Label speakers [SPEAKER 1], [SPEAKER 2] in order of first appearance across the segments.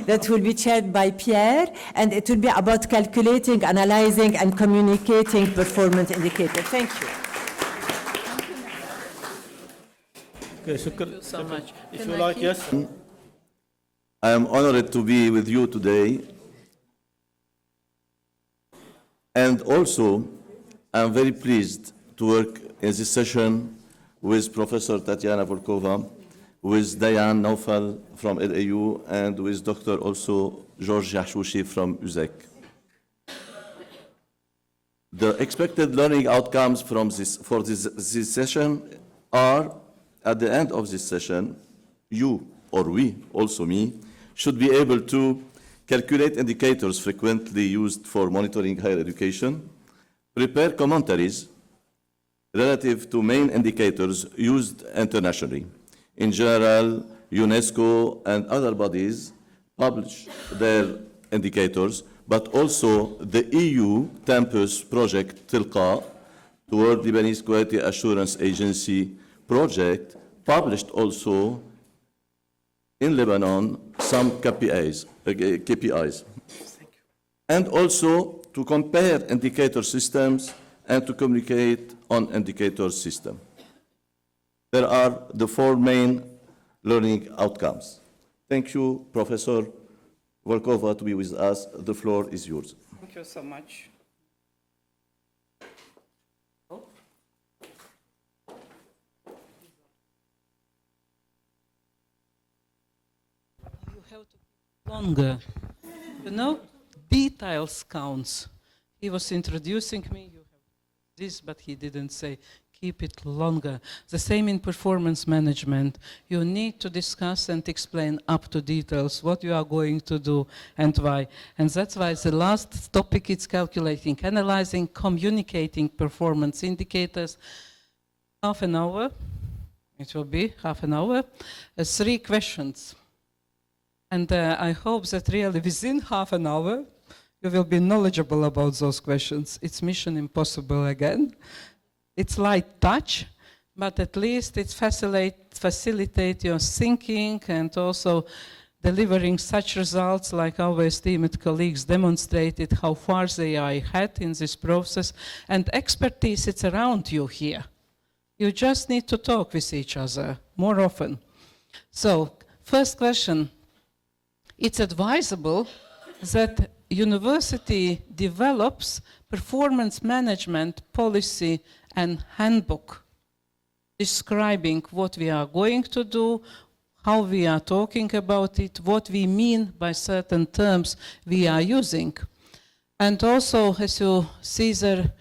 [SPEAKER 1] that will be chaired by Pierre, and it will be about calculating, analyzing, and communicating performance indicators. Thank you.
[SPEAKER 2] Okay, thank you so much.
[SPEAKER 3] If you like, yes. I am honored to be with you today. And also, I'm very pleased to work in this session with Professor Tatiana Volkova, with Diane Naufal from LAU, and with Dr. also George Yahshoushi from UZEK. The expected learning outcomes from this session are, at the end of this session, you, or we, also me, should be able to calculate indicators frequently used for monitoring higher education, prepare commentaries relative to main indicators used internationally. In general, UNESCO and other bodies publish their indicators, but also the EU Tempus project TILQA, the World Lebanese Quality Assurance Agency project, published also in Lebanon some KPIs. And also to compare indicator systems and to communicate on indicator system. There are the four main learning outcomes. Thank you, Professor Volkova, to be with us. The floor is yours.
[SPEAKER 2] Thank you so much. You have to be longer. You know, details counts. He was introducing me, you have this, but he didn't say keep it longer. The same in performance management. You need to discuss and explain up to details what you are going to do and why. And that's why the last topic is calculating, analyzing, communicating performance indicators. Half an hour, it will be half an hour, 3 questions. And I hope that really within half an hour, you will be knowledgeable about those questions. It's mission impossible again. It's light touch, but at least it facilitate your thinking and also delivering such results like our esteemed colleagues demonstrated how far they are ahead in this process. And expertise, it's around you here. You just need to talk with each other more often. So, first question. It's advisable that university develops performance management policy and handbook describing what we are going to do, how we are talking about it, what we mean by certain terms we are using. And also, as you see there,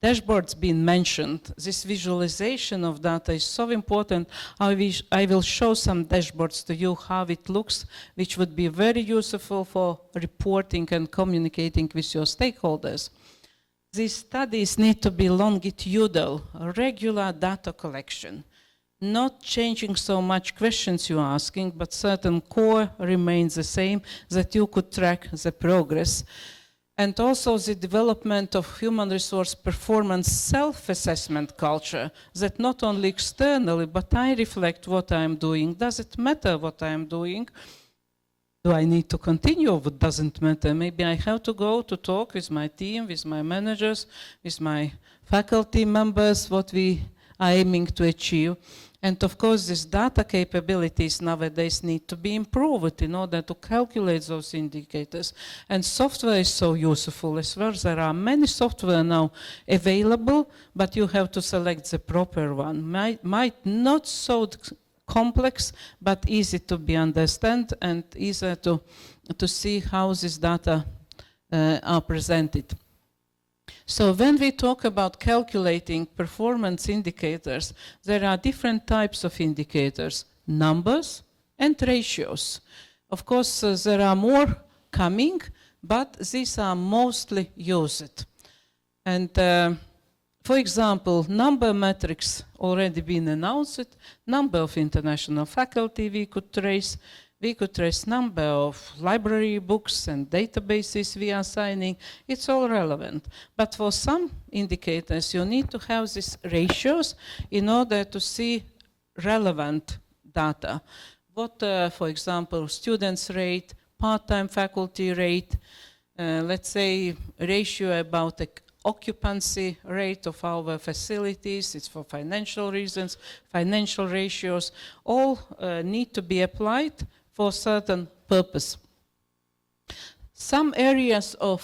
[SPEAKER 2] dashboards being mentioned, this visualization of data is so important. I will show some dashboards to you how it looks, which would be very useful for reporting and communicating with your stakeholders. These studies need to be longitudinal, regular data collection, not changing so much questions you're asking, but certain core remains the same, that you could track the progress. And also the development of human resource performance self-assessment culture, that not only externally, but I reflect what I'm doing. Does it matter what I'm doing? Do I need to continue or it doesn't matter? Maybe I have to go to talk with my team, with my managers, with my faculty members, what we are aiming to achieve. And of course, these data capabilities nowadays need to be improved in order to calculate those indicators. And software is so useful as well. There are many software now available, but you have to select the proper one. Might not so complex, but easy to be understood and easier to see how this data are presented. So when we talk about calculating performance indicators, there are different types of indicators, numbers and ratios. Of course, there are more coming, but these are mostly used. And for example, number metrics already been announced, number of international faculty we could trace number of library books and databases we are signing. It's all relevant. But for some indicators, you need to have these ratios in order to see relevant data. What, for example, students rate, part-time faculty rate, let's say ratio about the occupancy rate of our facilities, it's for financial reasons, financial ratios, all need to be applied for a certain purpose. Some areas of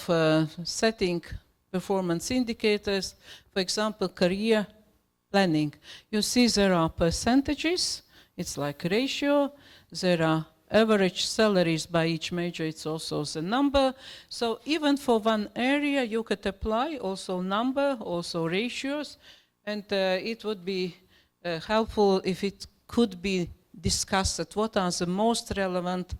[SPEAKER 2] setting performance indicators, for example, career planning. You see there are percentages, it's like ratio, there are average salaries by each major, it's also the number. So even for one area, you could apply also number, also ratios, and it would be helpful if it could be discussed what are the most relevant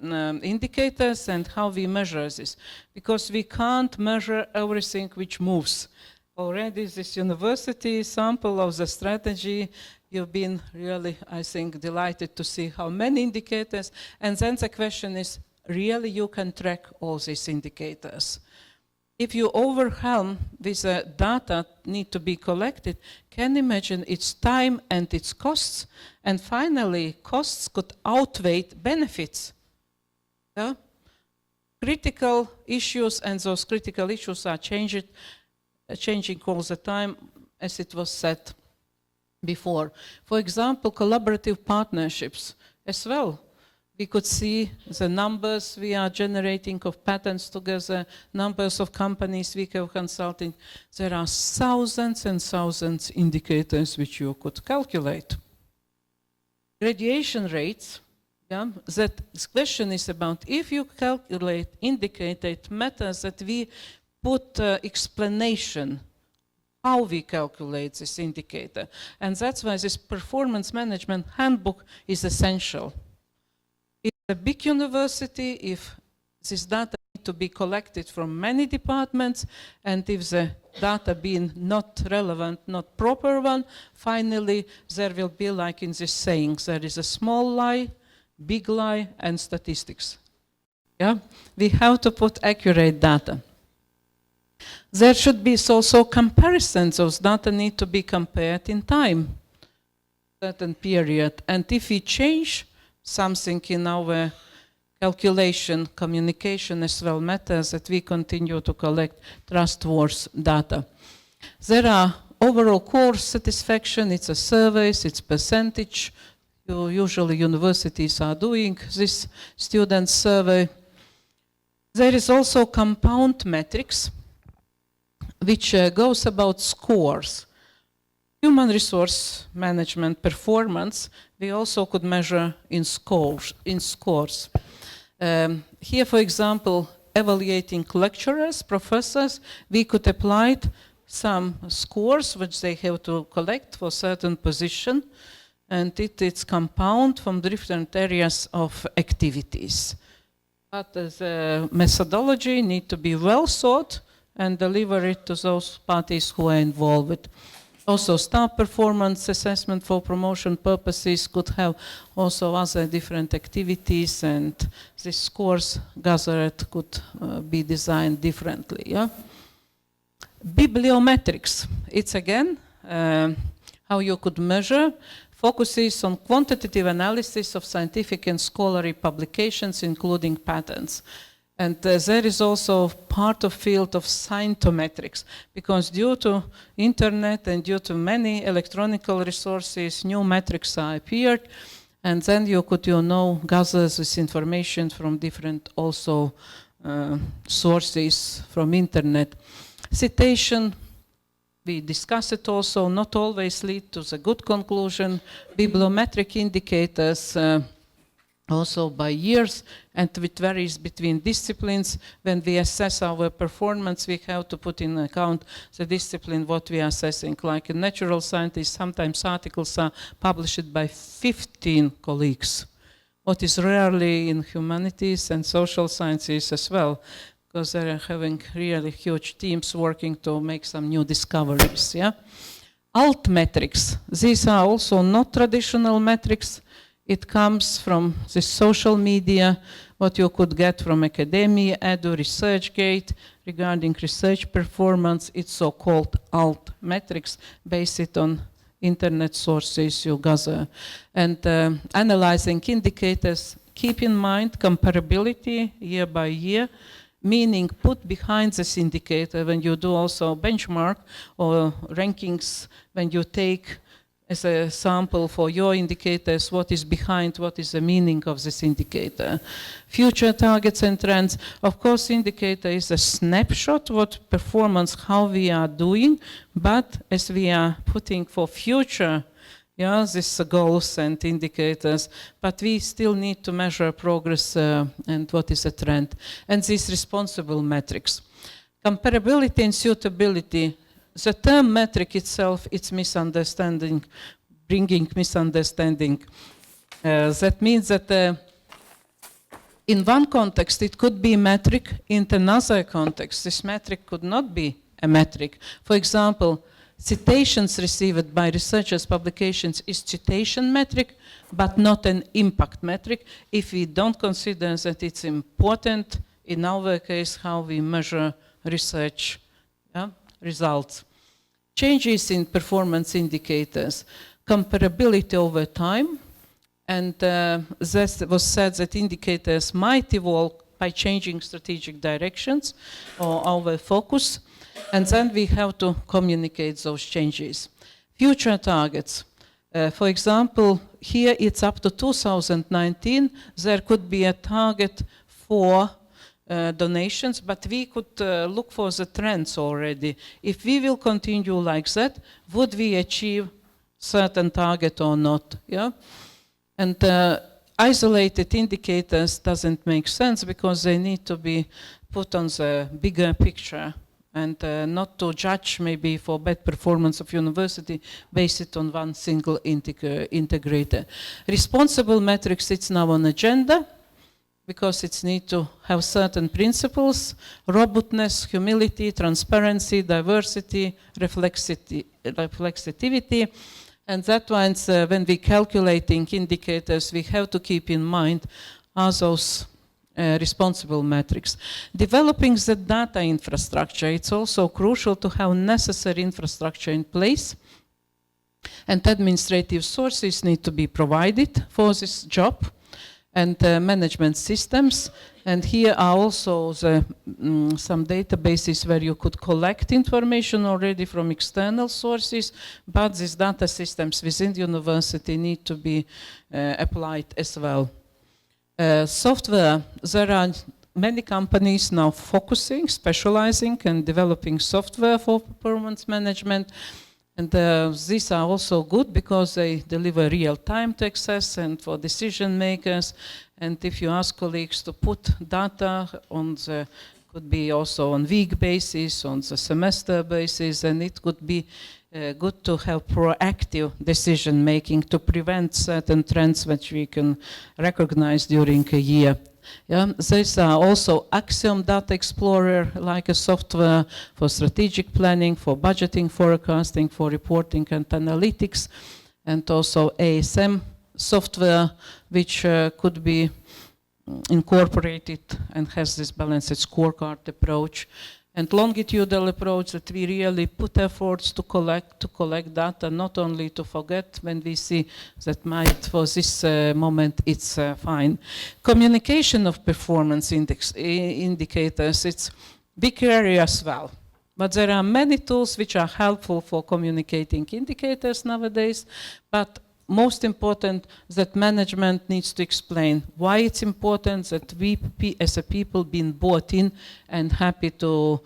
[SPEAKER 2] indicators and how we measure this. Because we can't measure everything which moves. Already this university sample of the strategy, you've been really, I think, delighted to see how many indicators. And then the question is, really you can track all these indicators. If you overwhelm with data need to be collected, can imagine its time and its costs. And finally, costs could outweigh benefits. Yeah? Critical issues, and those critical issues are changing all the time, as it was said before. For example, collaborative partnerships as well. We could see the numbers we are generating of patents together, numbers of companies we have consulting. There are thousands and thousands indicators which you could calculate. Graduation rates, yeah, that question is about if you calculate indicator, it matters that we put explanation how we calculate this indicator. And that's why this performance management handbook is essential. It's a big university, if this data need to be collected from many departments, and if the data being not relevant, not proper one, finally there will be, like in this saying, there is a small lie, big lie, and statistics. Yeah? We have to put accurate data. There should be also comparisons. Those data need to be compared in time, certain period. And if we change something in our calculation, communication as well matters, that we continue to collect trustworthy data. There are overall course satisfaction, it's a surveys, it's percentage. Usually universities are doing this student survey. There is also compound metrics, which goes about scores. Human resource management performance, we also could measure in scores. Here, for example, evaluating lecturers, professors, we could apply some scores which they have to collect for certain position, and it's compound from different areas of activities. But the methodology need to be well thought and deliver it to those parties who are involved. Also, staff performance assessment for promotion purposes could have also other different activities, and these scores gathered could be designed differently. Yeah? Bibliometrics, it's again how you could measure, focuses on quantitative analysis of scientific and scholarly publications, including patents. And there is also part of field of scientometrics, because due to internet and due to many electronic resources, new metrics are appeared, and then you could, gather this information from different also sources from internet. Citation, we discussed it also, not always lead to the good conclusion. Bibliometric indicators, also by years, and it varies between disciplines. When we assess our performance, we have to put in account the discipline what we are assessing. Like in natural sciences, sometimes articles are published by 15 colleagues, what is rarely in humanities and social sciences as well, because they are having really huge teams working to make some new discoveries. Yeah? Alt metrics, these are also not traditional metrics. It comes from the social media, what you could get from academia, Edu, ResearchGate, regarding research performance. It's so-called alt metrics, based on internet sources you gather. And analyzing indicators, keep in mind comparability year by year, meaning put behind this indicator when you do also benchmark or rankings, when you take as a sample for your indicators, what is behind, what is the meaning of this indicator. Future targets and trends. Of course, indicator is a snapshot, what performance, how we are doing, but as we are putting for future, these goals and indicators, but we still need to measure progress and what is the trend. And these responsible metrics. Comparability and suitability. The term metric itself, it's misunderstanding, bringing misunderstanding. That means that in one context it could be a metric, in another context this metric could not be a metric. For example, citations received by researchers' publications is citation metric, but not an impact metric if we don't consider that it's important in our case how we measure research results. Changes in performance indicators, comparability over time, and that was said that indicators might evolve by changing strategic directions or our focus, and then we have to communicate those changes. Future targets. For example, here it's up to 2019, there could be a target for donations, but we could look for the trends already. If we will continue like that, would we achieve certain target or not? Yeah, and isolated indicators doesn't make sense because they need to be put on the bigger picture and not to judge maybe for bad performance of university based on one single integrator. Responsible metrics, it's now on agenda, because it needs to have certain principles: robustness, humility, transparency, diversity, reflexivity. And that means when we calculating indicators, we have to keep in mind are those responsible metrics. Developing the data infrastructure, it's also crucial to have necessary infrastructure in place. And administrative sources need to be provided for this job, and management systems. And here are also some databases where you could collect information already from external sources, but these data systems within the university need to be applied as well. Software, there are many companies now focusing, specializing and developing software for performance management. And these are also good because they deliver real-time to access and for decision makers. And if you ask colleagues to put data on the, could be also on week basis, on the semester basis, and it could be good to have proactive decision making to prevent certain trends which we can recognize during a year. Yeah, these are also Axiom Data Explorer, like a software for strategic planning, for budgeting, forecasting, for reporting and analytics, and also ASM software, which could be incorporated and has this balanced scorecard approach. And longitudinal approach that we really put efforts to collect data, not only to forget when we see that might for this moment it's fine. Communication of performance indicators, it's big area as well. But there are many tools which are helpful for communicating indicators nowadays, but most important that management needs to explain why it's important, that we as a people being bought in and happy to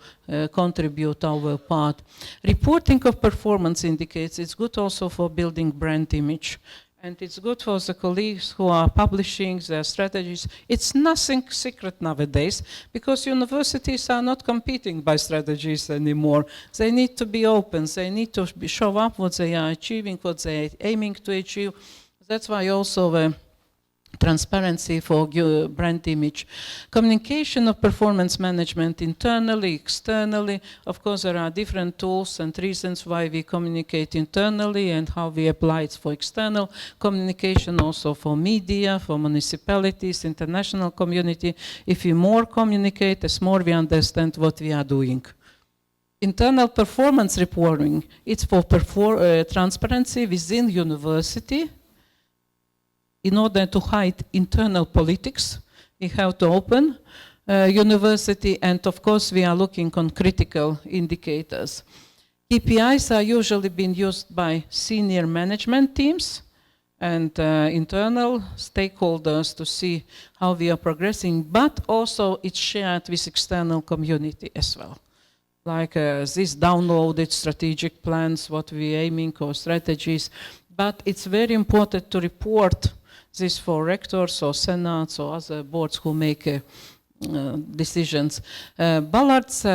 [SPEAKER 2] contribute our part. Reporting of performance indicators, it's good also for building brand image. And it's good for the colleagues who are publishing their strategies. It's nothing secret nowadays because universities are not competing by strategies anymore. They need to be open. They need to show up what they are achieving, what they are aiming to achieve. That's why also transparency for brand image. Communication of performance management internally, externally. Of course, there are different tools and reasons why we communicate internally and how we apply it for external communication, also for media, for municipalities, international community. If we more communicate, the more we understand what we are doing. Internal performance reporting, it's for transparency within university. in order to hide internal politics, we have to open university, and of course we are looking on critical indicators. KPIs are usually being used by senior management teams and internal stakeholders to see how we are progressing, but also it's shared with external community as well. Like these downloaded strategic plans, what we're aiming or strategies, but it's very important to report this for rectors or senates or other boards who make decisions. Ballard's,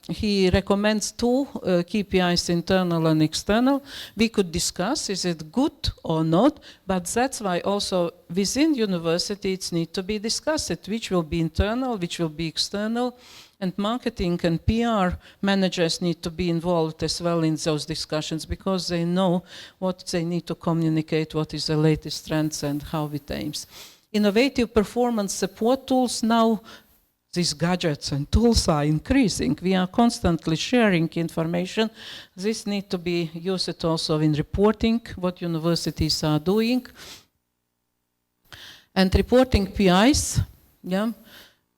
[SPEAKER 2] he recommends two KPIs, internal and external. We could discuss, is it good or not, but that's why also within university it needs to be discussed, which will be internal, which will be external, and marketing and PR managers need to be involved as well in those discussions because they know what they need to communicate, what is the latest trends and how it aims. Innovative performance support tools now, these gadgets and tools are increasing. We are constantly sharing information. This needs to be used also in reporting what universities are doing. And reporting PIs, yeah,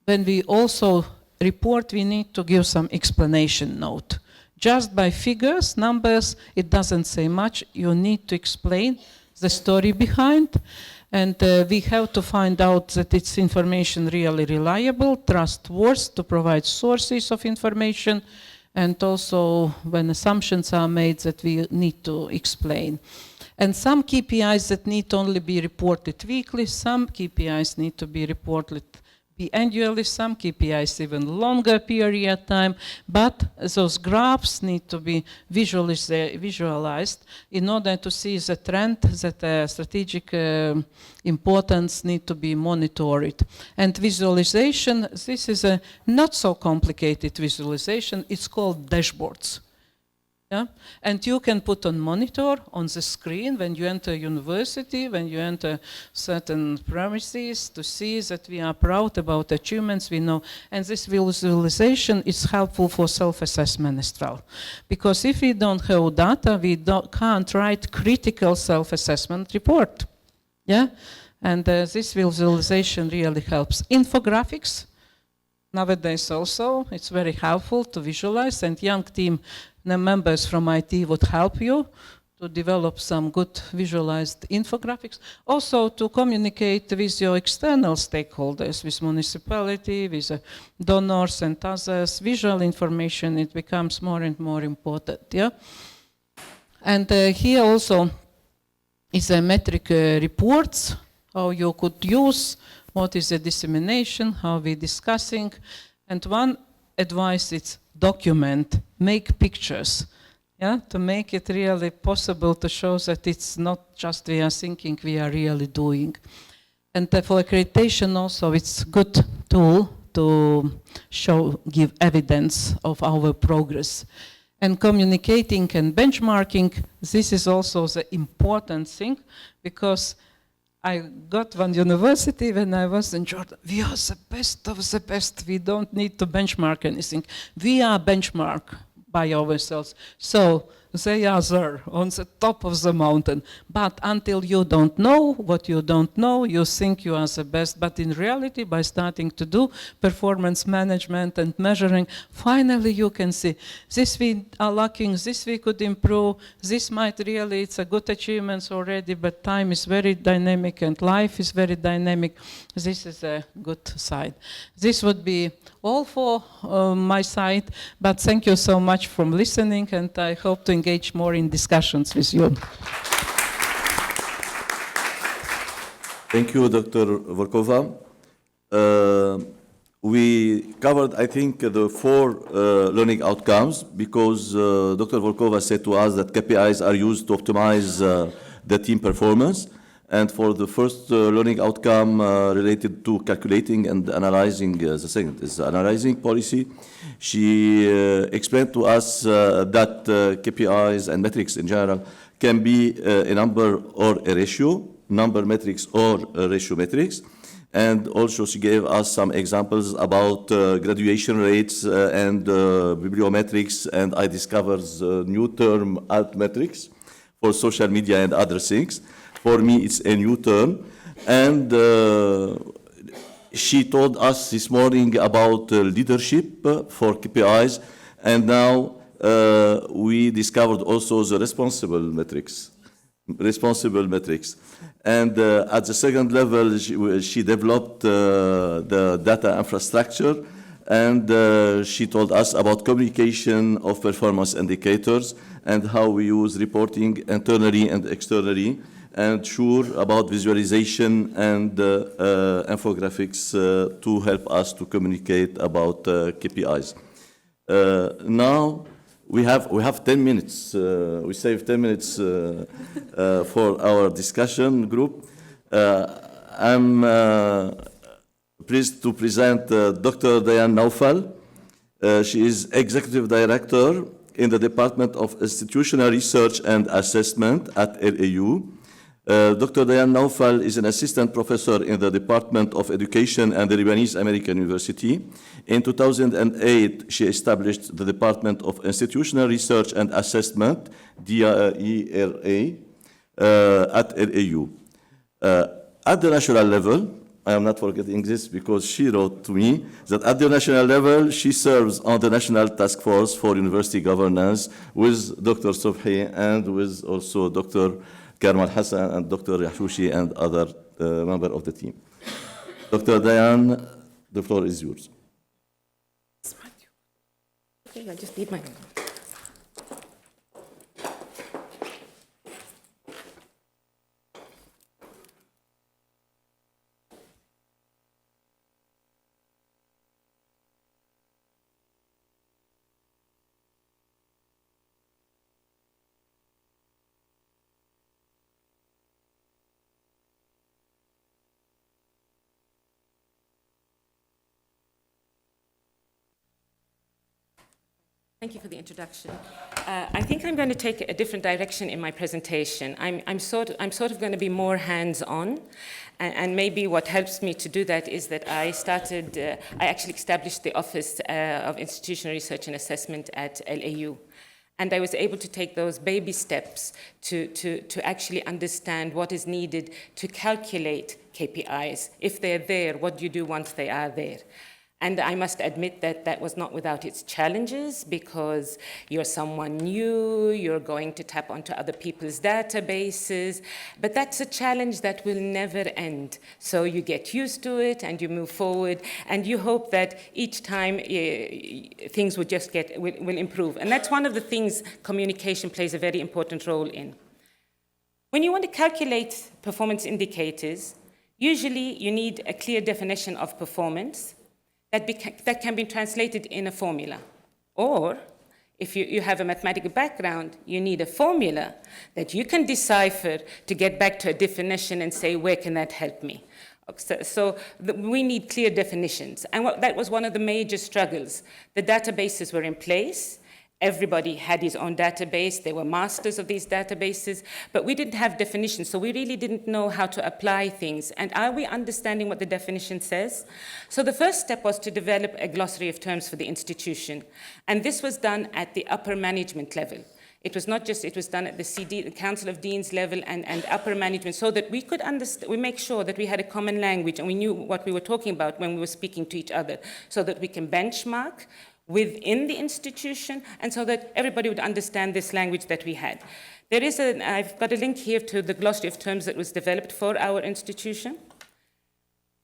[SPEAKER 2] when we also report, we need to give some explanation note. Just by figures, numbers, it doesn't say much. You need to explain the story behind. And we have to find out that it's information really reliable, trustworthy, to provide sources of information, and also when assumptions are made that we need to explain. And some KPIs that need only be reported weekly, some KPIs need to be reported annually, some KPIs even longer period time, but those graphs need to be visualized in order to see the trend that strategic importance need to be monitored. And visualization, this is a not so complicated visualization, it's called dashboards. Yeah? And you can put on monitor on the screen when you enter university, when you enter certain premises to see that we are proud about achievements we know. And this visualization is helpful for self-assessment as well. Because if we don't have data, we can't write critical self-assessment report. Yeah? And this visualization really helps. Infographics, nowadays also, it's very helpful to visualize, and young team members from IT would help you to develop some good visualized infographics. Also to communicate with your external stakeholders, with municipality, with donors and others. Visual information, it becomes more and more important. Yeah? And here also is a metric reports, how you could use, what is the dissemination, how we're discussing. And one advice is document, make pictures, yeah, to make it really possible to show that it's not just we are thinking, we are really doing. And for accreditation also, it's a good tool to give evidence of our progress. And communicating and benchmarking, this is also the important thing, because I got one university when I was in Jordan. We are the best of the best. We don't need to benchmark anything. We are benchmarked by ourselves. So they are there on the top of the mountain. But until you don't know what you don't know, you think you are the best. But in reality, by starting to do performance management and measuring, finally you can see this we are lacking, this we could improve, this might really, it's a good achievements already, but time is very dynamic and life is very dynamic. This is a good side. This would be all for my side, but thank you so much for listening, and I hope to engage more in discussions with you.
[SPEAKER 3] Thank you, Dr. Volkova. We covered, I think, the 4 learning outcomes, because Dr. Volkova said to us that KPIs are used to optimize the team performance. And for the first learning outcome related to calculating and analyzing, the second is analyzing policy, she explained to us that KPIs and metrics in general can be a number or a ratio, number metrics or ratio metrics. And also she gave us some examples about graduation rates and bibliometrics, and I discovered the new term altmetrics for social media and other things. For me, it's a new term. And she told us this morning about leadership for KPIs, and now we discovered also the responsible metrics. And at the second level, she developed the data infrastructure, and she told us about communication of performance indicators and how we use reporting internally and externally, and sure about visualization and infographics to help us to communicate about KPIs. Now we have 10 minutes. We save 10 minutes for our discussion group. I'm pleased to present Dr. Diane Naufal. She is Executive Director in the Department of Institutional Research and Assessment at LAU. Dr. Diane Naufal is an assistant professor in the Department of Education at the Lebanese American University. In 2008, she established the Department of Institutional Research and Assessment, DIRA, at LAU. At the national level, I am not forgetting this because she wrote to me that at the national level, she serves on the National Task Force for University Governance with Dr. Subhi and with also Dr. Karmal Hassan and Dr. Yahoushi and other members of the team. Dr. Diane, the floor is yours.
[SPEAKER 4] Okay, I just need my... Thank you for the introduction. I think I'm going to take a different direction in my presentation. I'm sort of going to be more hands-on, and maybe what helps me to do that is that I actually established the Office of Institutional Research and Assessment at LAU. And I was able to take those baby steps to actually understand what is needed to calculate KPIs. If they're there, what do you do once they are there? And I must admit that that was not without its challenges, because you're someone new, you're going to tap onto other people's databases, but that's a challenge that will never end. So you get used to it and you move forward, and you hope that each time things will improve. And that's one of the things communication plays a very important role in. When you want to calculate performance indicators, usually you need a clear definition of performance that can be translated in a formula. Or, if you have a mathematical background, you need a formula that you can decipher to get back to a definition and say, where can that help me? So we need clear definitions. And that was one of the major struggles. The databases were in place. Everybody had his own database. They were masters of these databases, but we didn't have definitions, so we really didn't know how to apply things. And are we understanding what the definition says? So the first step was to develop a glossary of terms for the institution, and this was done at the upper management level. It was not just, it was done at the Council of Deans level and upper management, so that we could understand, we make sure that we had a common language and we knew what we were talking about when we were speaking to each other, so that we can benchmark within the institution, and so that everybody would understand this language that we had. I've got a link here to the glossary of terms that was developed for our institution.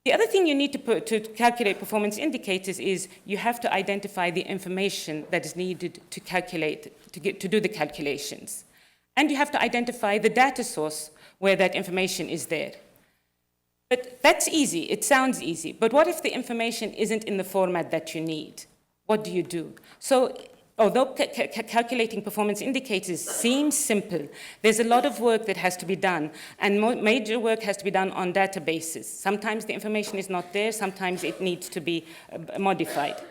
[SPEAKER 4] The other thing you need to calculate performance indicators is you have to identify the information that is needed to to do the calculations. And you have to identify the data source where that information is there. But that's easy, it sounds easy, but what if the information isn't in the format that you need? What do you do? So, although calculating performance indicators seems simple, there's a lot of work that has to be done, and major work has to be done on databases. Sometimes the information is not there, sometimes it needs to be modified.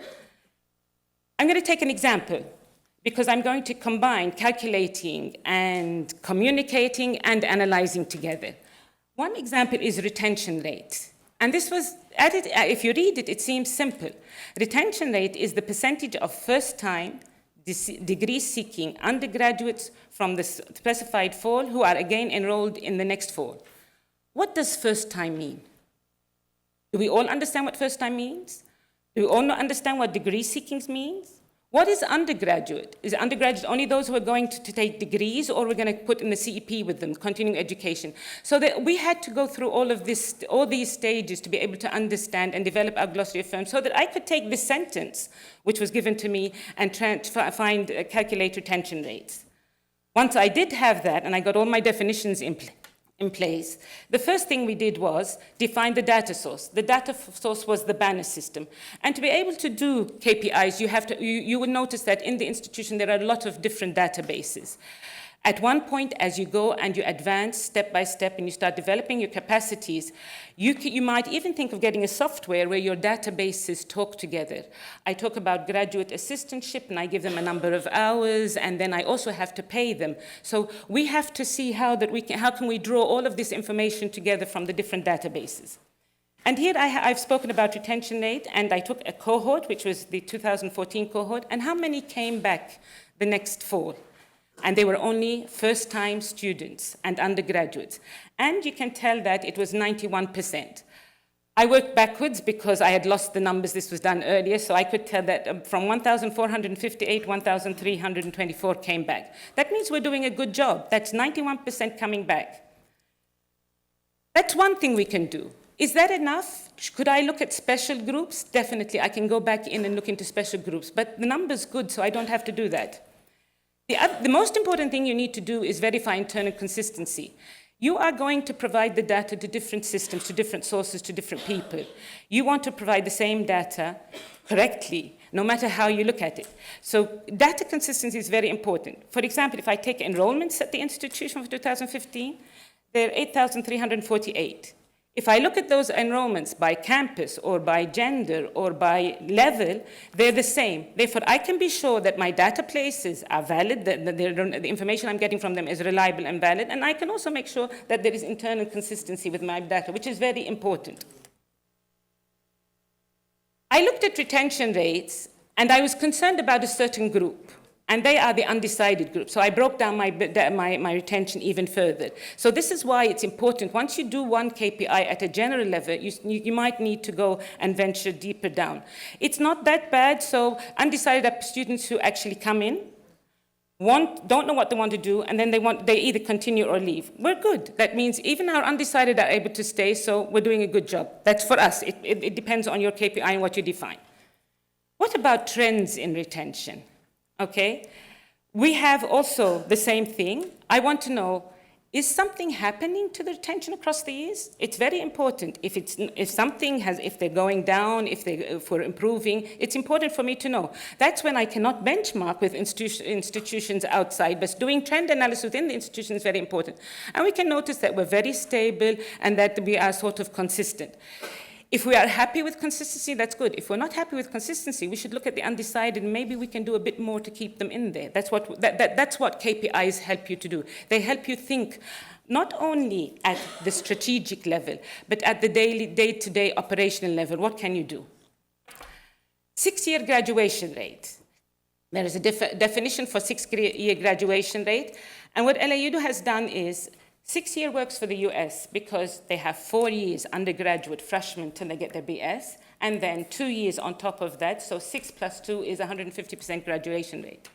[SPEAKER 4] I'm going to take an example, because I'm going to combine calculating and communicating and analyzing together. One example is retention rate. And this was added, if you read it, it seems simple. Retention rate is the percentage of first-time degree-seeking undergraduates from the specified fall who are again enrolled in the next fall. what does first time mean? Do we all understand what first time means? Do we all understand what degree seeking means? What is undergraduate? Is undergraduate only those who are going to take degrees, or we're going to put in the CEP with them, continuing education? So that we had to go through all these stages to be able to understand and develop our glossary of terms so that I could take this sentence, which was given to me, and calculate retention rates. Once I did have that, and I got all my definitions in place, the first thing we did was define the data source. The data source was the Banner system. And to be able to do KPIs, you will notice that in the institution there are a lot of different databases. At one point, as you go and you advance step by step and you start developing your capacities, you might even think of getting a software where your databases talk together. I talk about graduate assistantship, and I give them a number of hours, and then I also have to pay them. So we have to see how can we draw all of this information together from the different databases. And here I've spoken about retention rate, and I took a cohort, which was the 2014 cohort, and how many came back the next fall? And they were only first-time students and undergraduates. And you can tell that it was 91%. I worked backwards because I had lost the numbers. This was done earlier, so I could tell that from 1,458, 1,324 came back. That means we're doing a good job. That's 91% coming back. That's one thing we can do. Is that enough? Could I look at special groups? Definitely, I can go back in and look into special groups, but the number's good, so I don't have to do that. The most important thing you need to do is verify internal consistency. You are going to provide the data to different systems, to different sources, to different people. You want to provide the same data correctly, no matter how you look at it. So data consistency is very important. For example, if I take enrollments at the institution for 2015, there are 8,348. If I look at those enrollments by campus or by gender or by level, they're the same. Therefore, I can be sure that my data places are valid, that the information I'm getting from them is reliable and valid, and I can also make sure that there is internal consistency with my data, which is very important. I looked at retention rates, and I was concerned about a certain group. And they are the undecided group. So I broke down my retention even further. So this is why it's important. Once you do one KPI at a general level, you might need to go and venture deeper down. It's not that bad. So undecided are students who actually come in, don't know what they want to do, and then they either continue or leave. We're good. That means even our undecided are able to stay, so we're doing a good job. That's for us. It depends on your KPI and what you define. What about trends in retention? Okay, we have also the same thing. I want to know, is something happening to the retention across the years? It's very important. If they're going down, if we're improving, it's important for me to know. That's when I cannot benchmark with institutions outside, but doing trend analysis within the institution is very important. And we can notice that we're very stable and that we are sort of consistent. If we are happy with consistency, that's good. If we're not happy with consistency, we should look at the undecided, and maybe we can do a bit more to keep them in there. That's what KPIs help you to do. They help you think not only at the strategic level, but at the day-to-day operational level. What can you do? 6-year graduation rate. There is a definition for 6-year graduation rate. And what LAUDU has done is 6-year works for the US because they have 4 years undergraduate freshmen till they get their BS, and then 2 years on top of that, so 6 plus 2 is 150% graduation rate.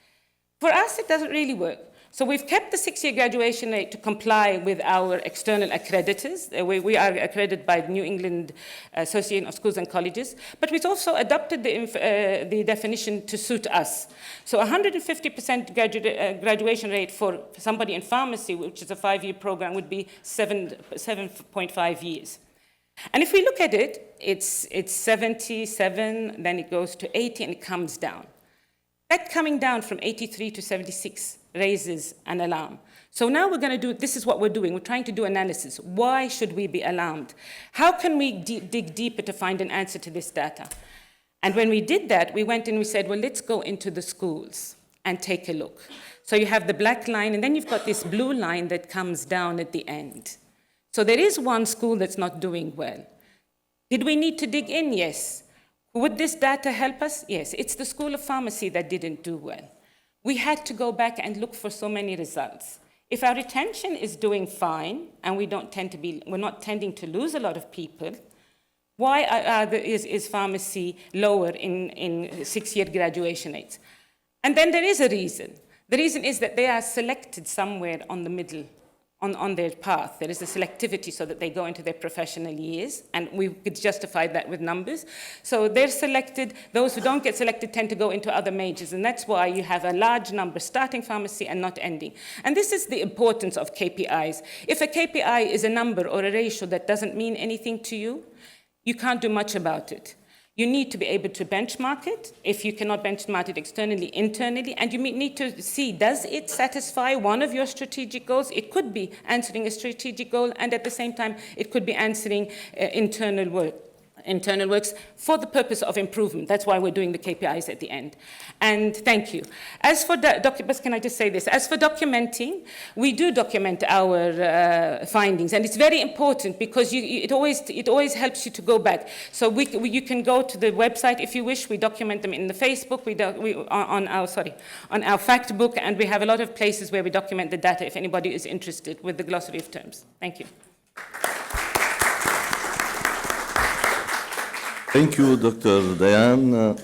[SPEAKER 4] For us, it doesn't really work. So we've kept the 6-year graduation rate to comply with our external accreditors. We are accredited by the New England Association of Schools and Colleges, but we've also adopted the definition to suit us. So 150% graduation rate for somebody in pharmacy, which is a 5-year program, would be 7.5 years. And if we look at it, it's 77, then it goes to 80, and it comes down. That coming down from 83 to 76 raises an alarm. So now we're going to do, this is what we're doing. We're trying to do analysis. Why should we be alarmed? How can we dig deeper to find an answer to this data? And when we did that, we went and we said, well, let's go into the schools and take a look. So you have the black line, and then you've got this blue line that comes down at the end. So there is one school that's not doing well. Did we need to dig in? Yes. Would this data help us? Yes. It's the School of Pharmacy that didn't do well. We had to go back and look for so many results. If our retention is doing fine and we're not tending to lose a lot of people, why is pharmacy lower in 6-year graduation rates? And then there is a reason. The reason is that they are selected somewhere on the middle, on their path. There is a selectivity so that they go into their professional years, and we could justify that with numbers. So they're selected. Those who don't get selected tend to go into other majors, and that's why you have a large number starting pharmacy and not ending. And this is the importance of KPIs. If a KPI is a number or a ratio that doesn't mean anything to you, you can't do much about it. You need to be able to benchmark it. If you cannot benchmark it externally, internally, and you need to see, does it satisfy one of your strategic goals? It could be answering a strategic goal, and at the same time, it could be answering internal works for the purpose of improvement. That's why we're doing the KPIs at the end. And thank you. As for can I just say this? As for documenting, we do document our findings, and it's very important because it always helps you to go back. So you can go to the website if you wish. We document them in the Facebook, on our fact book, and we have a lot of places where we document the data if anybody is interested with the glossary of terms. Thank you.
[SPEAKER 3] Thank you, Dr. Diane.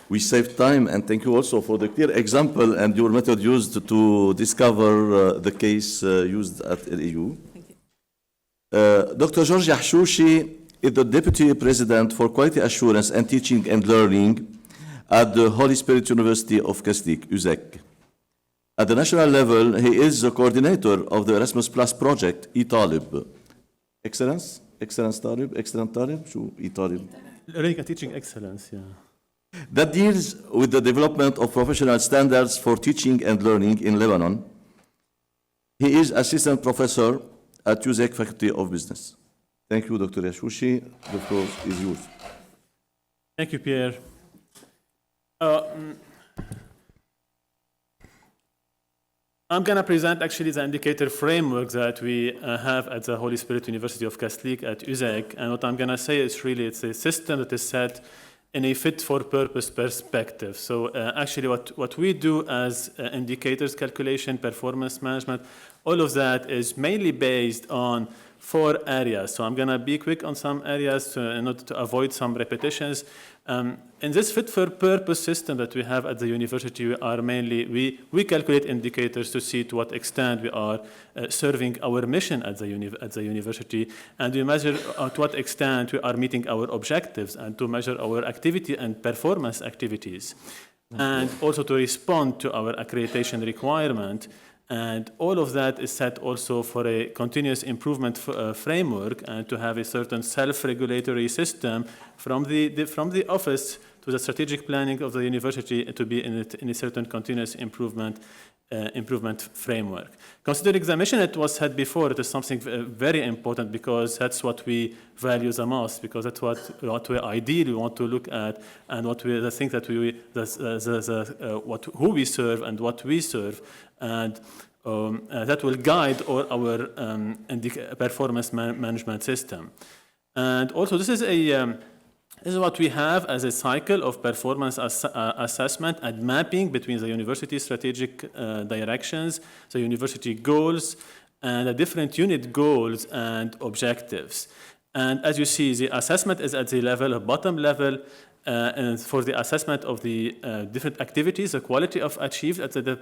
[SPEAKER 3] We saved time, and thank you also for the clear example and your method used to discover the case used at LEU. Dr. George Yahshoushi is the Deputy President for Quality Assurance and Teaching and Learning at the Holy Spirit University of Kaslik, UZEK. At the national level, he is the coordinator of the Erasmus Plus project, e-Talib. Excellence? Excellent Talib? شو e-Talib?
[SPEAKER 5] Learning and Teaching Excellence, yeah.
[SPEAKER 3] That deals with the development of professional standards for teaching and learning in Lebanon. He is assistant professor at UZEK Faculty of Business. Thank you, Dr. Yahshoushi. The floor is yours.
[SPEAKER 5] Thank you, Pierre. I'm going to present actually the indicator framework that we have at the Holy Spirit University of Kaslik at UZEK. And what I'm going to say is really it's a system that is set in a fit-for-purpose perspective. So actually what we do as indicators calculation, performance management, all of that is mainly based on 4 areas. So I'm going to be quick on some areas in order to avoid some repetitions. In this fit-for-purpose system that we have at the university, we calculate indicators to see to what extent we are serving our mission at the university, and we measure to what extent we are meeting our objectives, and to measure our activity and performance activities, and also to respond to our accreditation requirement. And all of that is set also for a continuous improvement framework, and to have a certain self-regulatory system from the office to the strategic planning of the university to be in a certain continuous improvement framework. Considering the mission it was said before, it is something very important because that's what we value the most, because that's what we ideally want to look at, and the thing that who we serve and what we serve, and that will guide all our performance management system. And also this is what we have as a cycle of performance assessment and mapping between the university strategic directions, the university goals, and the different unit goals and objectives. And as you see, the assessment is at the bottom level, and for the assessment of the different activities, the quality of achieved at the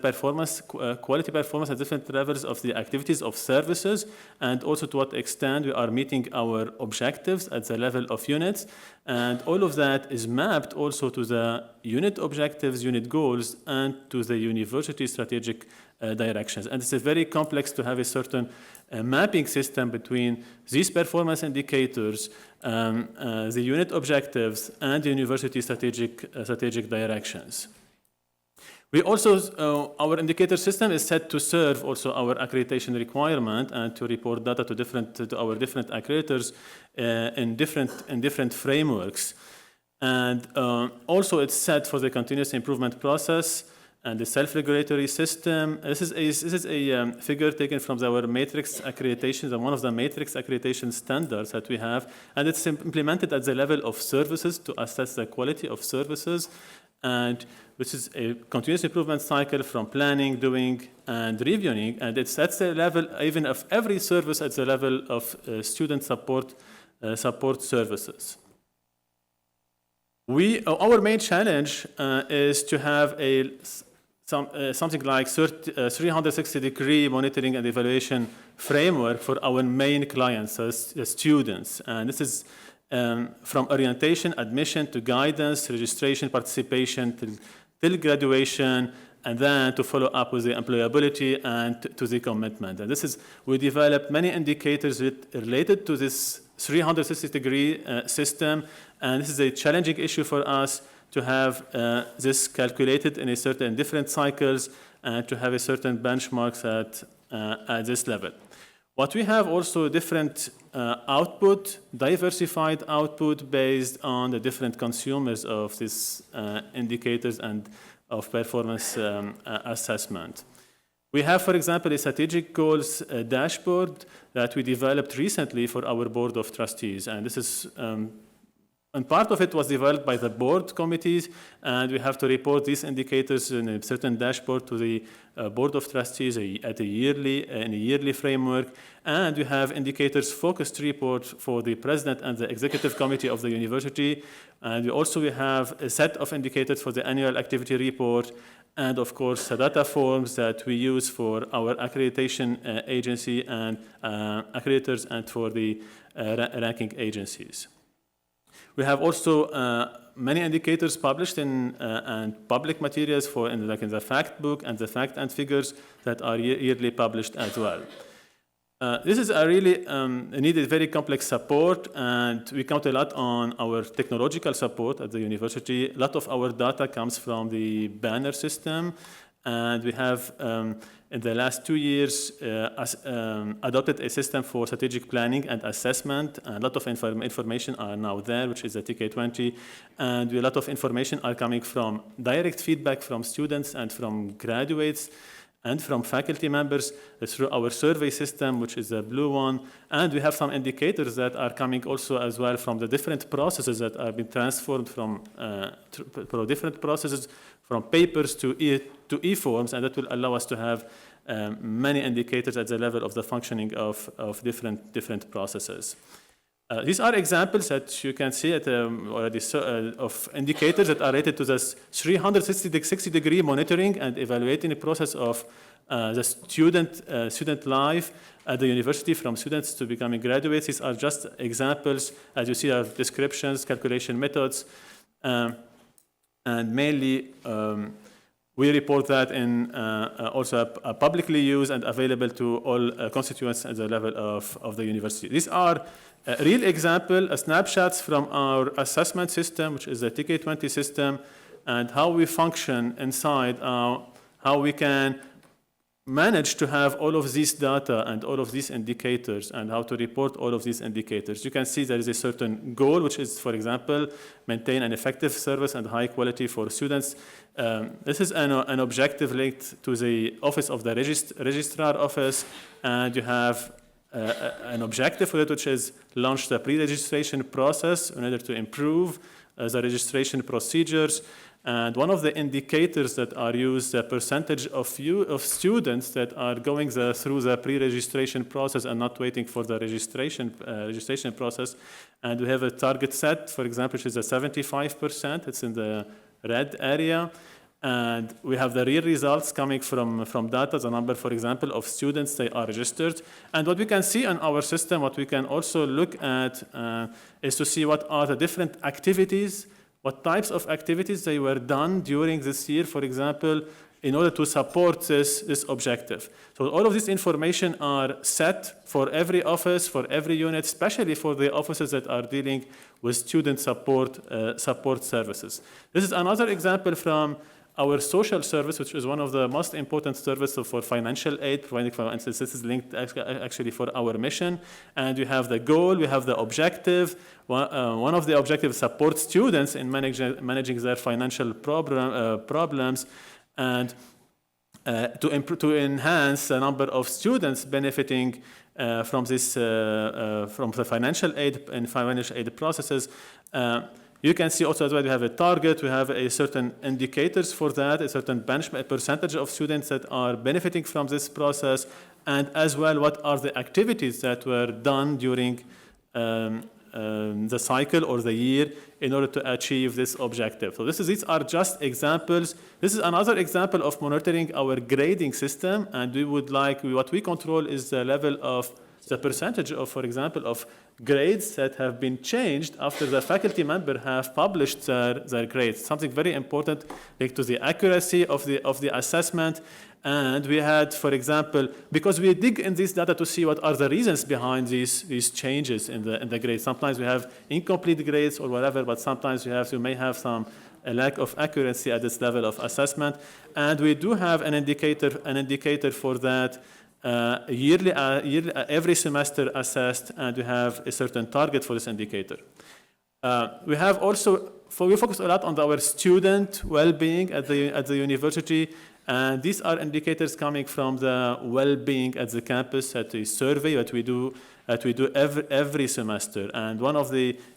[SPEAKER 5] quality performance at different levels of the activities of services, and also to what extent we are meeting our objectives at the level of units. And all of that is mapped also to the unit objectives, unit goals, and to the university strategic directions. And it's very complex to have a certain mapping system between these performance indicators, the unit objectives, and the university strategic directions. We also, our indicator system is set to serve also our accreditation requirement and to report data to our different accreditors in different frameworks. And also it's set for the continuous improvement process and the self-regulatory system. This is a figure taken from our matrix accreditation, one of the matrix accreditation standards that we have, and it's implemented at the level of services to assess the quality of services. and which is a continuous improvement cycle from planning, doing, and reviewing, and it's at the level even of every service at the level of student support services. Our main challenge is to have something like 360-degree monitoring and evaluation framework for our main clients, so students. And this is from orientation, admission, to guidance, registration, participation, till graduation, and then to follow up with the employability and to the commitment. And we developed many indicators related to this 360-degree system, and this is a challenging issue for us to have this calculated in different cycles and to have a certain benchmarks at this level. What we have also different output, diversified output based on the different consumers of these indicators and of performance assessment. We have, for example, a strategic goals dashboard that we developed recently for our board of trustees, and this is and part of it was developed by the board committees, and we have to report these indicators in a certain dashboard to the board of trustees in a yearly framework. And we have indicators focused report for the president and the executive committee of the university. And we have a set of indicators for the annual activity report, and of course the data forms that we use for our accreditation agency and accreditors and for the ranking agencies. We have also many indicators published in and public materials in the fact book and the fact and figures that are yearly published as well. This is a really needed very complex support, and we count a lot on our technological support at the university. A lot of our data comes from the Banner system, and we have in the last 2 years adopted a system for strategic planning and assessment. A lot of information are now there, which is the TK20, and a lot of information are coming from direct feedback from students and from graduates and from faculty members through our survey system, which is the blue one. And we have some indicators that are coming also as well from the different processes that have been transformed from different processes, from papers to e-forms, and that will allow us to have many indicators at the level of the functioning of different processes. These are examples that you can see already of indicators that are related to this 360-degree monitoring and evaluating the process of the student life at the university, from students to becoming graduates. These are just examples. As you see, are descriptions, calculation methods, and mainly we report that in also publicly used and available to all constituents at the level of the university. These are a real example, snapshots from our assessment system, which is the TK20 system, and how we function inside, how we can manage to have all of these data and all of these indicators, and how to report all of these indicators. You can see there is a certain goal, which is, for example, maintain an effective service and high quality for students. This is an objective linked to the office of the registrar office, and you have an objective for it, which is launch the pre-registration process in order to improve the registration procedures. And one of the indicators that are used, the percentage of students that are going through the pre-registration process and not waiting for the registration process. And we have a target set, for example, which is 75%. It's in the red area. And we have the real results coming from data, the number, for example, of students they are registered. And what we can see in our system, what we can also look at is to see what are the different activities, what types of activities they were done during this year, for example, in order to support this objective. So all of this information are set for every office, for every unit, especially for the offices that are dealing with student support services. This is another example from our social service, which is one of the most important services for financial aid, providing for instance, this is linked actually for our mission. And we have the goal, we have the objective. One of the objectives support students in managing their financial problems, and to enhance the number of students benefiting from the financial aid and financial aid processes. you can see also that we have a target, we have a certain indicators for that, a certain benchmark percentage of students that are benefiting from this process, and as well what are the activities that were done during the cycle or the year in order to achieve this objective. So these are just examples. This is another example of monitoring our grading system, and we would like, what we control is the level of the percentage of, for example, of grades that have been changed after the faculty member have published their grades. Something very important linked to the accuracy of the assessment. And we had, for example, because we dig in this data to see what are the reasons behind these changes in the grades. Sometimes we have incomplete grades or whatever, but sometimes you may have a lack of accuracy at this level of assessment. And we do have an indicator for that. Yearly, every semester assessed, and we have a certain target for this indicator. We have also, we focus a lot on our student well-being at the university, and these are indicators coming from the well-being at the campus, at the survey that we do every semester. And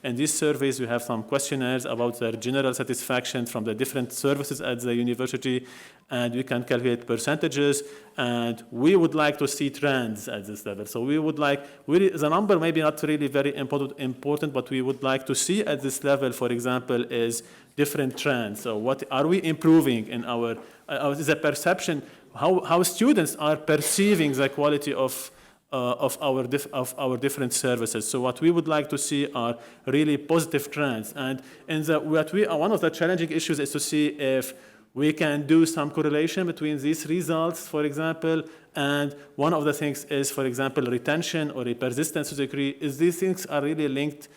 [SPEAKER 5] in these surveys, we have some questionnaires about their general satisfaction from the different services at the university, and we can calculate percentages, and we would like to see trends at this level. So we would like, the number may be not really very important, but we would like to see at this level, for example, is different trends. So what are we improving in our, is a perception, how students are perceiving the quality of our different services. So what we would like to see are really positive trends. And one of the challenging issues is to see if we can do some correlation between these results, for example, and one of the things is, for example, retention or a persistence to degree, is these things are really linked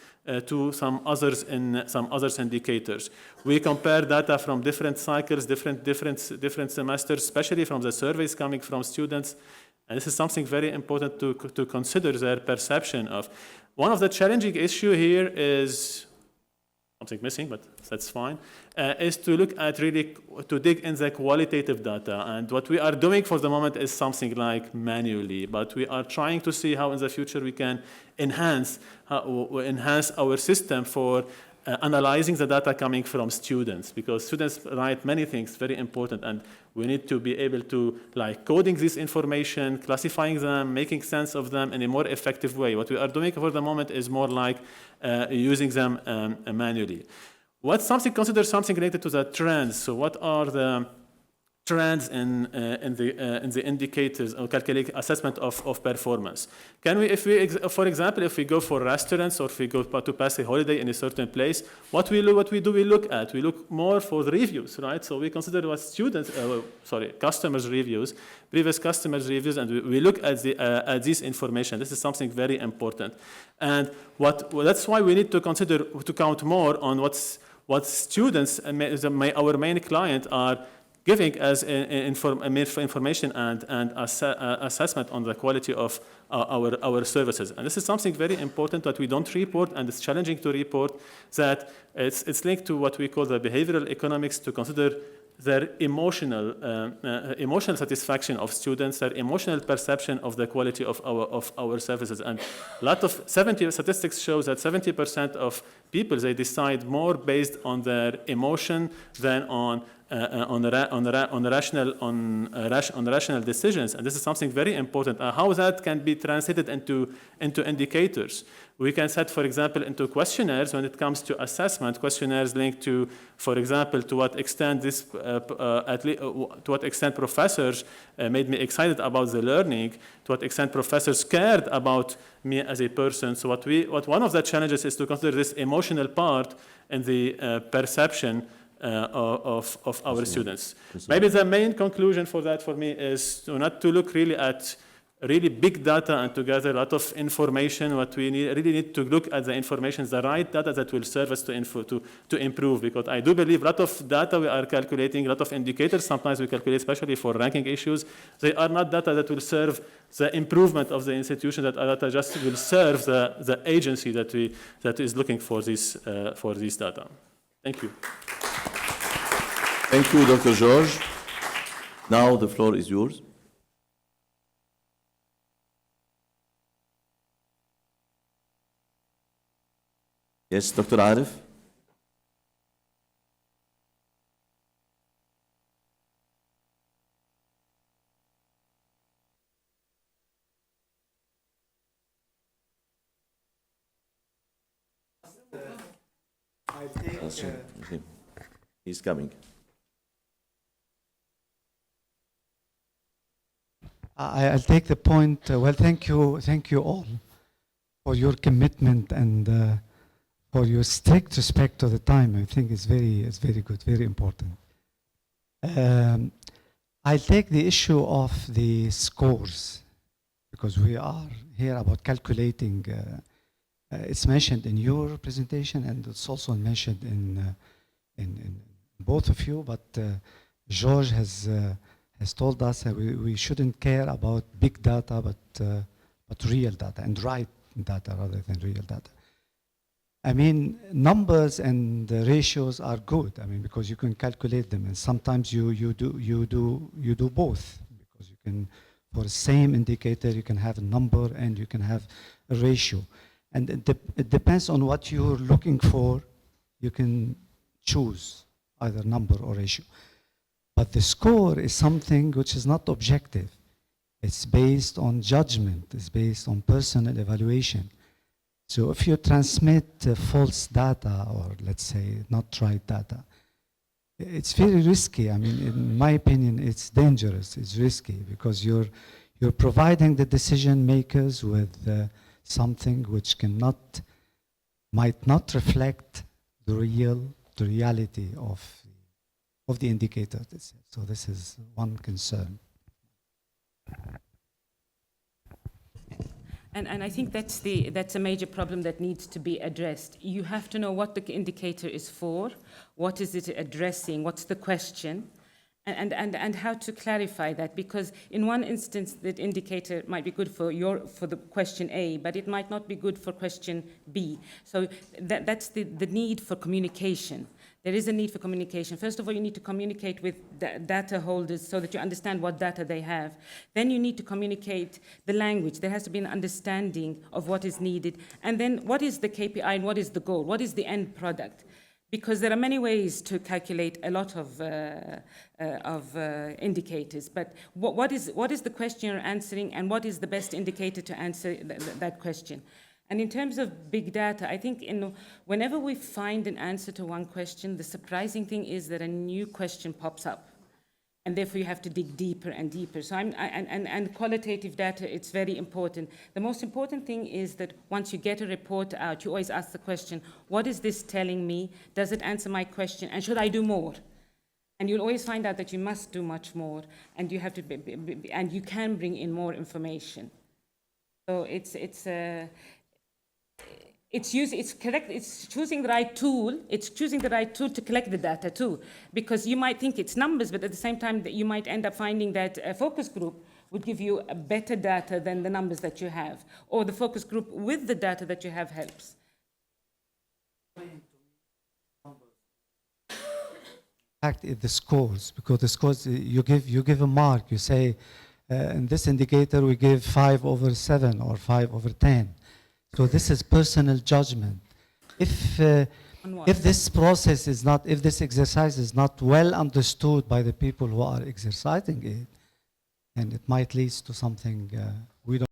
[SPEAKER 5] to some others indicators. We compare data from different cycles, different semesters, especially from the surveys coming from students. And this is something very important to consider their perception of. One of the challenging issue here is something missing, but that's fine, is to look at to dig in the qualitative data. And what we are doing for the moment is something like manually, but we are trying to see how in the future we can enhance our system for analyzing the data coming from students, because students write many things very important, and we need to be able to coding this information, classifying them, making sense of them in a more effective way. What we are doing for the moment is more like using them manually. Consider something related to the trends. So what are the trends in the indicators or calculate assessment of performance? Can we, for example, if we go for restaurants or if we go to pass a holiday in a certain place, what we look at? We look more for the reviews, right? So we consider what customers' reviews, previous customers' reviews, and we look at this information. This is something very important, and that's why we need to count more on what students and our main client are giving as information and assessment on the quality of our services. And this is something very important that we don't report, and it's challenging to report, that it's linked to what we call the behavioral economics, to consider their emotional satisfaction of students, their emotional perception of the quality of our services. And statistics shows that 70% of people, they decide more based on their emotion than on rational decisions. And this is something very important. How that can be translated into indicators. We can set, for example, into questionnaires when it comes to assessment, questionnaires linked to, for example, to what extent professors made me excited about the learning, to what extent professors cared about me as a person. So one of the challenges is to consider this emotional part in the perception of our students. Maybe the main conclusion for that for me is not to look really at big data and to gather a lot of information. What we really need to look at the information, the right data that will serve us to improve, because I do believe a lot of data we are calculating, a lot of indicators sometimes we calculate, especially for ranking issues, they are not data that will serve the improvement of the institution, that data just will serve the agency that is looking for this data. Thank you.
[SPEAKER 3] Thank you, Dr. George. Now the floor is yours. Yes, Dr. Arif. He's coming.
[SPEAKER 6] I'll take the point. Well, thank you all for your commitment and for your strict respect to the time. I think it's very good, very important. I'll take the issue of the scores because we are here about calculating. It's mentioned in your presentation and it's also mentioned in both of you. But George has told us that we shouldn't care about big data, but real data and right data rather than real data. I mean, numbers and the ratios are good. I mean, because you can calculate them, and sometimes you do both. Because you can, for the same indicator, you can have a number and you can have a ratio, and it depends on what you're looking for. You can choose either number or ratio. But the score is something which is not objective. It's based on judgment. It's based on personal evaluation. So if you transmit false data or let's say not right data, it's very risky. I mean, in my opinion, it's dangerous. It's risky because you're providing the decision makers with something which might not reflect the reality of the indicator. So this is one concern.
[SPEAKER 4] And I think that's a major problem that needs to be addressed. You have to know what the indicator is for, what is it addressing, what's the question, and how to clarify that. Because in one instance, that indicator might be good for the question A, but it might not be good for question B. So that's the need for communication. There is a need for communication. First of all, you need to communicate with data holders so that you understand what data they have. Then you need to communicate the language. There has to be an understanding of what is needed. And then what is the KPI and what is the goal? What is the end product? Because there are many ways to calculate a lot of indicators. But what is the question you're answering, and what is the best indicator to answer that question? And in terms of big data, I think whenever we find an answer to one question, the surprising thing is that a new question pops up. And therefore, you have to dig deeper and deeper. So and qualitative data, it's very important. The most important thing is that once you get a report out, you always ask the question, what is this telling me? Does it answer my question? And should I do more? And you'll always find out that you must do much more, and you have to and you can bring in more information. So it's choosing the right tool. It's choosing the right tool to collect the data too, because you might think it's numbers, but at the same time, you might end up finding that a focus group would give you a better data than the numbers that you have, or the focus group with the data that you have helps.
[SPEAKER 6] The scores, because the scores you give a mark. You say in this indicator we give 5/7 or 5/10. So this is personal judgment. If this process is not, if this exercise is not well understood by the people who are exercising it, then it might lead to something we don't.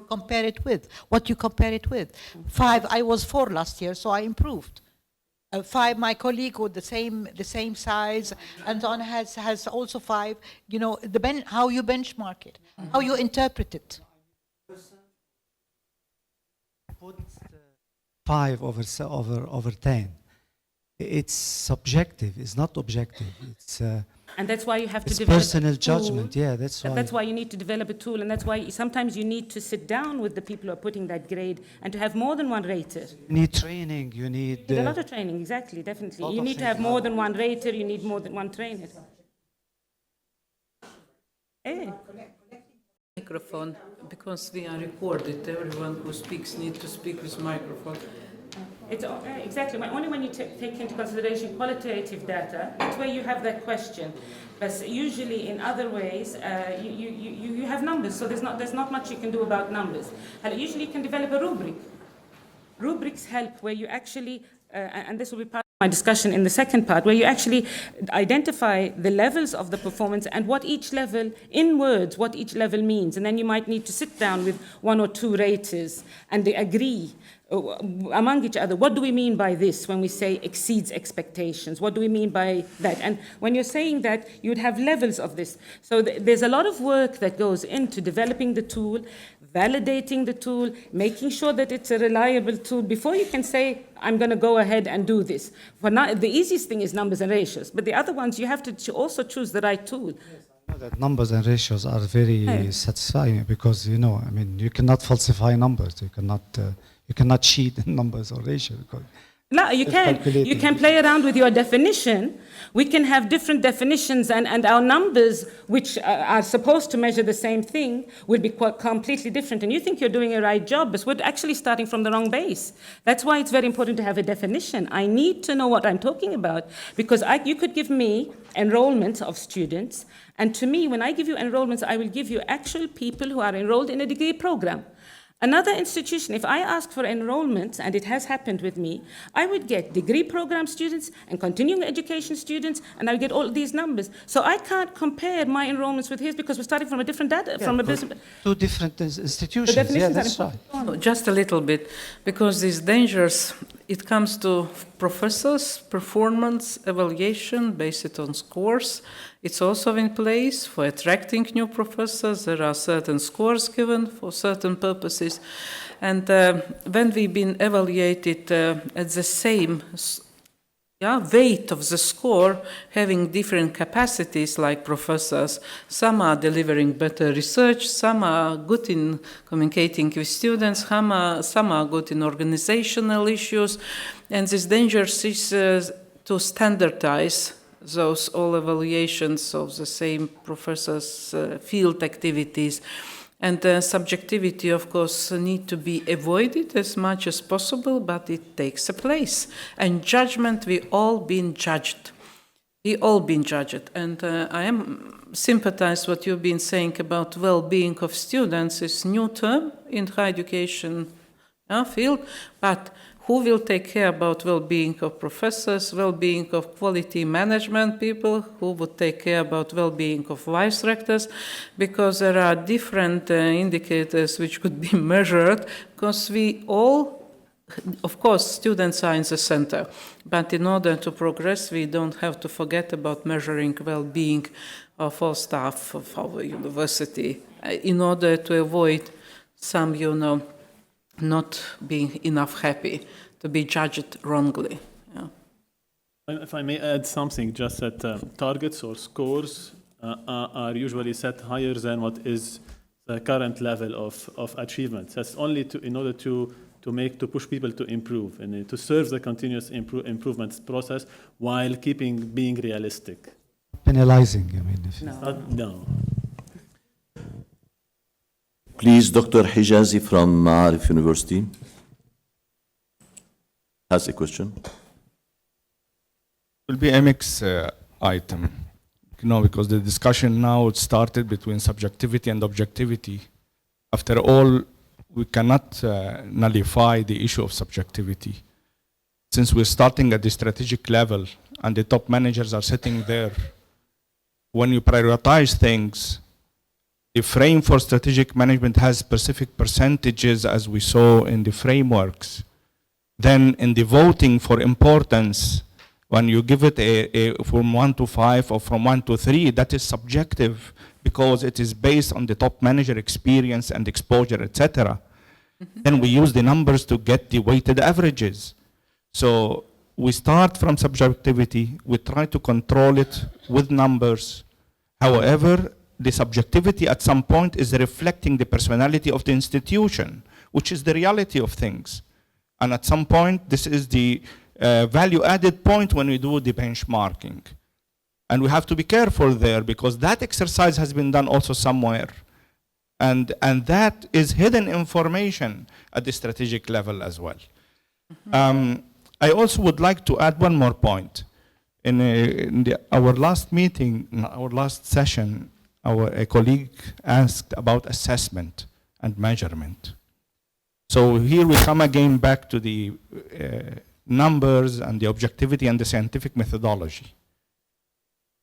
[SPEAKER 7] Compare it with what you compare it with. 5, I was 4 last year, so I improved. 5, my colleague with the same size and on has also 5. You know, how you benchmark it, how you interpret it.
[SPEAKER 6] 5/10. It's subjective. It's not objective. It's
[SPEAKER 4] And that's why you have to
[SPEAKER 6] it's
[SPEAKER 4] develop
[SPEAKER 6] personal
[SPEAKER 4] a tool.
[SPEAKER 6] judgment. Yeah, that's why.
[SPEAKER 4] That's why you need to develop a tool, and that's why sometimes you need to sit down with the people who are putting that grade and to have more than one rater.
[SPEAKER 6] You need training. You need.
[SPEAKER 4] You need a lot of training, exactly, definitely.
[SPEAKER 6] Lot
[SPEAKER 4] You
[SPEAKER 6] of
[SPEAKER 4] need to have
[SPEAKER 6] things.
[SPEAKER 4] more than one rater, you need more than one trainer. Hey.
[SPEAKER 2] Microphone, because we are recorded. Everyone who speaks needs to speak with microphone.
[SPEAKER 4] It's exactly, only when you take into consideration qualitative data, that's where you have that question. But usually in other ways, you have numbers, so there's not much you can do about numbers. And usually you can develop a rubric. Rubrics help where you actually, and this will be part of my discussion in the second part, where you actually identify the levels of the performance and what each level, in words, what each level means. And then you might need to sit down with one or two raters and they agree among each other. What do we mean by this when we say exceeds expectations? What do we mean by that? And when you're saying that, you'd have levels of this. So there's a lot of work that goes into developing the tool, validating the tool, making sure that it's a reliable tool before you can say, I'm going to go ahead and do this. For now, the easiest thing is numbers and ratios, but the other ones, you have to also choose the right tool.
[SPEAKER 6] I know that numbers and ratios are very satisfying because, you know, I mean, you cannot falsify numbers. You cannot cheat in numbers or ratios.
[SPEAKER 4] No, you can. You can play around with your definition. We can have different definitions, and our numbers, which are supposed to measure the same thing, will be completely different. And you think you're doing a right job, but we're actually starting from the wrong base. That's why it's very important to have a definition. I need to know what I'm talking about, because you could give me enrollment of students, and to me, when I give you enrollments, I will give you actual people who are enrolled in a degree program. Another institution, if I ask for enrollment, and it has happened with me, I would get degree program students and continuing education students, and I would get all these numbers. So I can't compare my enrollments with his because we're starting from a different data, from a business.
[SPEAKER 6] Two different institutions. Yeah,
[SPEAKER 4] definitions
[SPEAKER 6] that's
[SPEAKER 4] are
[SPEAKER 6] right.
[SPEAKER 2] No, just a little bit, because these dangers, it comes to professors' performance evaluation based on scores. It's also in place for attracting new professors. There are certain scores given for certain purposes. And when we've been evaluated at the same weight of the score, having different capacities like professors, some are delivering better research, some are good in communicating with students, some are good in organizational issues. And this danger is to standardize those all evaluations of the same professors' field activities. And subjectivity, of course, need to be avoided as much as possible, but it takes a place. And judgment, we all been judged. We all been judged. And I am sympathize what you've been saying about well-being of students is new term in higher education field, but who will take care about well-being of professors, well-being of quality management people, who would take care about well-being of vice rectors, because there are different indicators which could be measured, because we all, of course, students are in the center, but in order to progress, we don't have to forget about measuring well-being of all staff of our university, in order to avoid some, not being enough happy to be judged wrongly. Yeah.
[SPEAKER 5] If I may add something, just that targets or scores are usually set higher than what is the current level of achievement. That's only in order to push people to improve and to serve the continuous improvement process while being realistic.
[SPEAKER 6] Penalizing, I mean.
[SPEAKER 5] No.
[SPEAKER 3] Please, Dr. Hijazi from Ma'arif University has a question.
[SPEAKER 8] It will be a mixed item, because the discussion now started between subjectivity and objectivity. After all, we cannot nullify the issue of subjectivity. Since we're starting at the strategic level and the top managers are sitting there, when you prioritize things, the frame for strategic management has specific percentages as we saw in the frameworks. Then in the voting for importance, when you give it a from 1 to 5 or from 1 to 3, that is subjective because it is based on the top manager experience and exposure, etc. Then we use the numbers to get the weighted averages. So we start from subjectivity, we try to control it with numbers. However, the subjectivity at some point is reflecting the personality of the institution, which is the reality of things. And at some point, this is the value-added point when we do the benchmarking. And we have to be careful there because that exercise has been done also somewhere. And that is hidden information at the strategic level as well. I also would like to add one more point. In our last meeting, our last session, a colleague asked about assessment and measurement. So here we come again back to the numbers and the objectivity and the scientific methodology.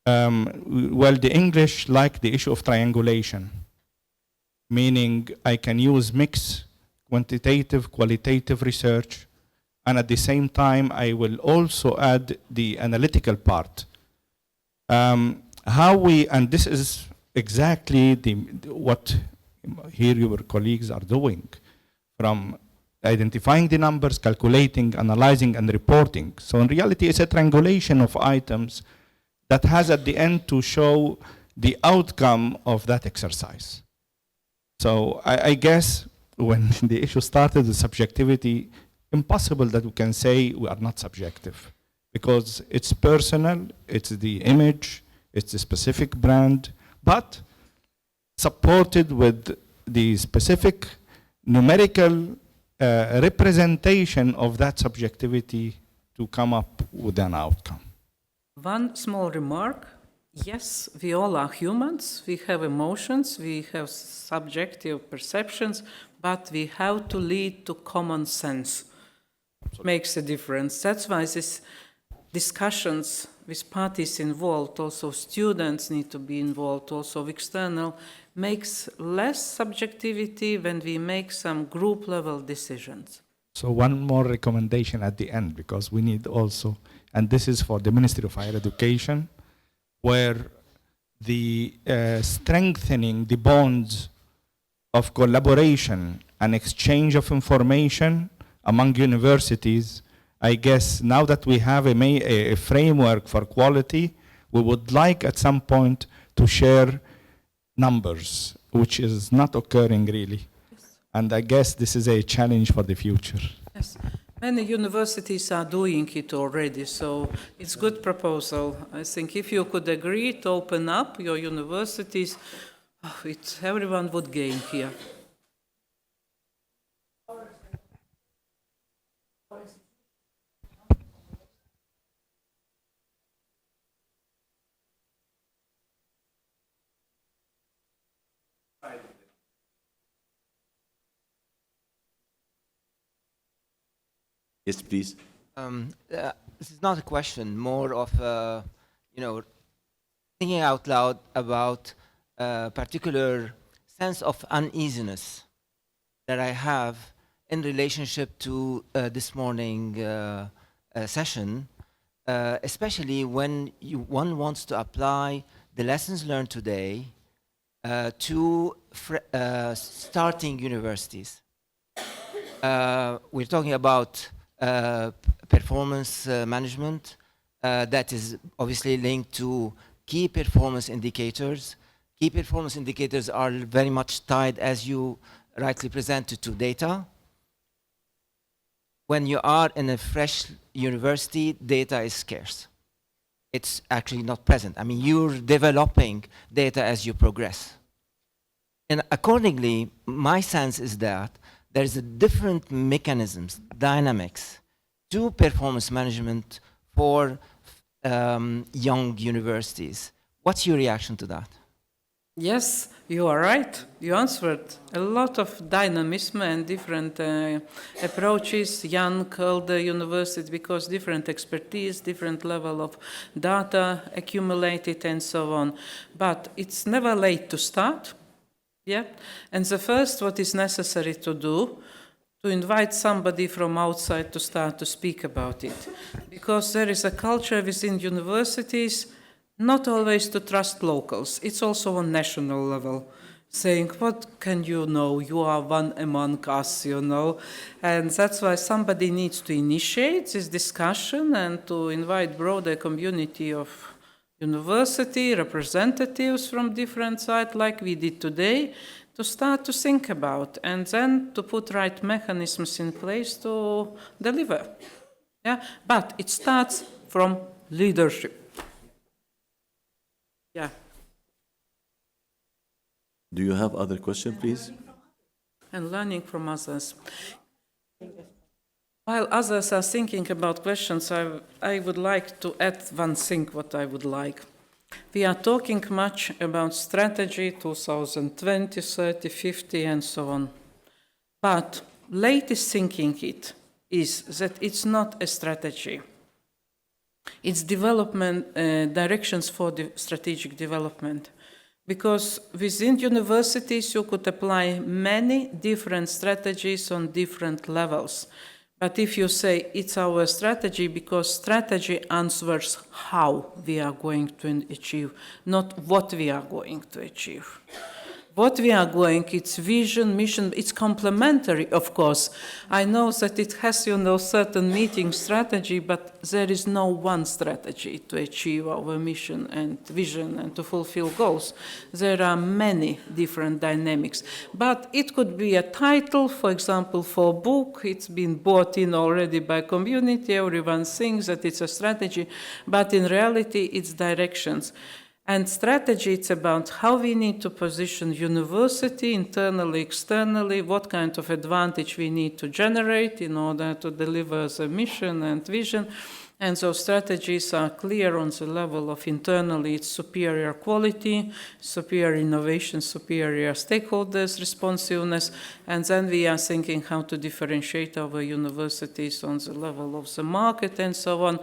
[SPEAKER 8] Well, the English like the issue of triangulation, meaning I can use mixed quantitative, qualitative research, and at the same time, I will also add the analytical part. And this is exactly what here your colleagues are doing, from identifying the numbers, calculating, analyzing, and reporting. So in reality, it's a triangulation of items that has at the end to show the outcome of that exercise. So I guess when the issue started, the subjectivity, impossible that we can say we are not subjective, because it's personal, it's the image, it's a specific brand, but supported with the specific numerical representation of that subjectivity to come up with an outcome.
[SPEAKER 2] One small remark. Yes, we all are humans. We have emotions. We have subjective perceptions, but we have to lead to common sense. Makes a difference. That's why these discussions with parties involved, also students need to be involved, also external, makes less subjectivity when we make some group level decisions.
[SPEAKER 8] So one more recommendation at the end, because we need also, and this is for the Ministry of Higher Education, where the strengthening the bonds of collaboration and exchange of information among universities. I guess now that we have a framework for quality, we would like at some point to share numbers, which is not occurring really. Yes. And I guess this is a challenge for the future.
[SPEAKER 2] Yes. Many universities are doing it already, so it's a good proposal. I think if you could agree to open up your universities, everyone would gain here.
[SPEAKER 3] Yes, please.
[SPEAKER 9] This is not a question, more of, thinking out loud about a particular sense of uneasiness that I have in relationship to this morning session, especially when one wants to apply the lessons learned today to starting universities. We're talking about performance management that is obviously linked to key performance indicators. Key performance indicators are very much tied, as you rightly presented, to data. When you are in a fresh university, data is scarce. It's actually not present. I mean, you're developing data as you progress. And accordingly, my sense is that there's a different mechanisms, dynamics to performance management for young universities. What's your reaction to that?
[SPEAKER 2] Yes, you are right. You answered. A lot of dynamism and different approaches, young, older universities, because different expertise, different level of data accumulated and so on. But it's never late to start. Yeah, and the first what is necessary to do, to invite somebody from outside to start to speak about it. Because there is a culture within universities not always to trust locals. It's also on national level, saying, what can you know? You are one among us, you know. And that's why somebody needs to initiate this discussion and to invite broader community of university representatives from different sides, like we did today, to start to think about and then to put right mechanisms in place to deliver. Yeah, but it starts from leadership. Yeah.
[SPEAKER 3] Do you have other question, please?
[SPEAKER 2] And learning from others. While others are thinking about questions, I would like to add one thing what I would like. We are talking much about strategy 2020, 30, 50, and so on. But latest thinking it, is that it's not a strategy. It's development directions for the strategic development. Because within universities, you could apply many different strategies on different levels. But if you say it's our strategy, because strategy answers how we are going to achieve, not what we are going to achieve. What we are going, it's vision, mission, it's complementary, of course. I know that it has, certain meeting strategy, but there is no one strategy to achieve our mission and vision and to fulfill goals. There are many different dynamics. But it could be a title, for example, for a book. It's been bought in already by community. Everyone thinks that it's a strategy, but in reality, it's directions. And strategy, it's about how we need to position university internally, externally, what kind of advantage we need to generate in order to deliver the mission and vision. And those strategies are clear on the level of internally, it's superior quality, superior innovation, superior stakeholders responsiveness, and then we are thinking how to differentiate our universities on the level of the market and so on.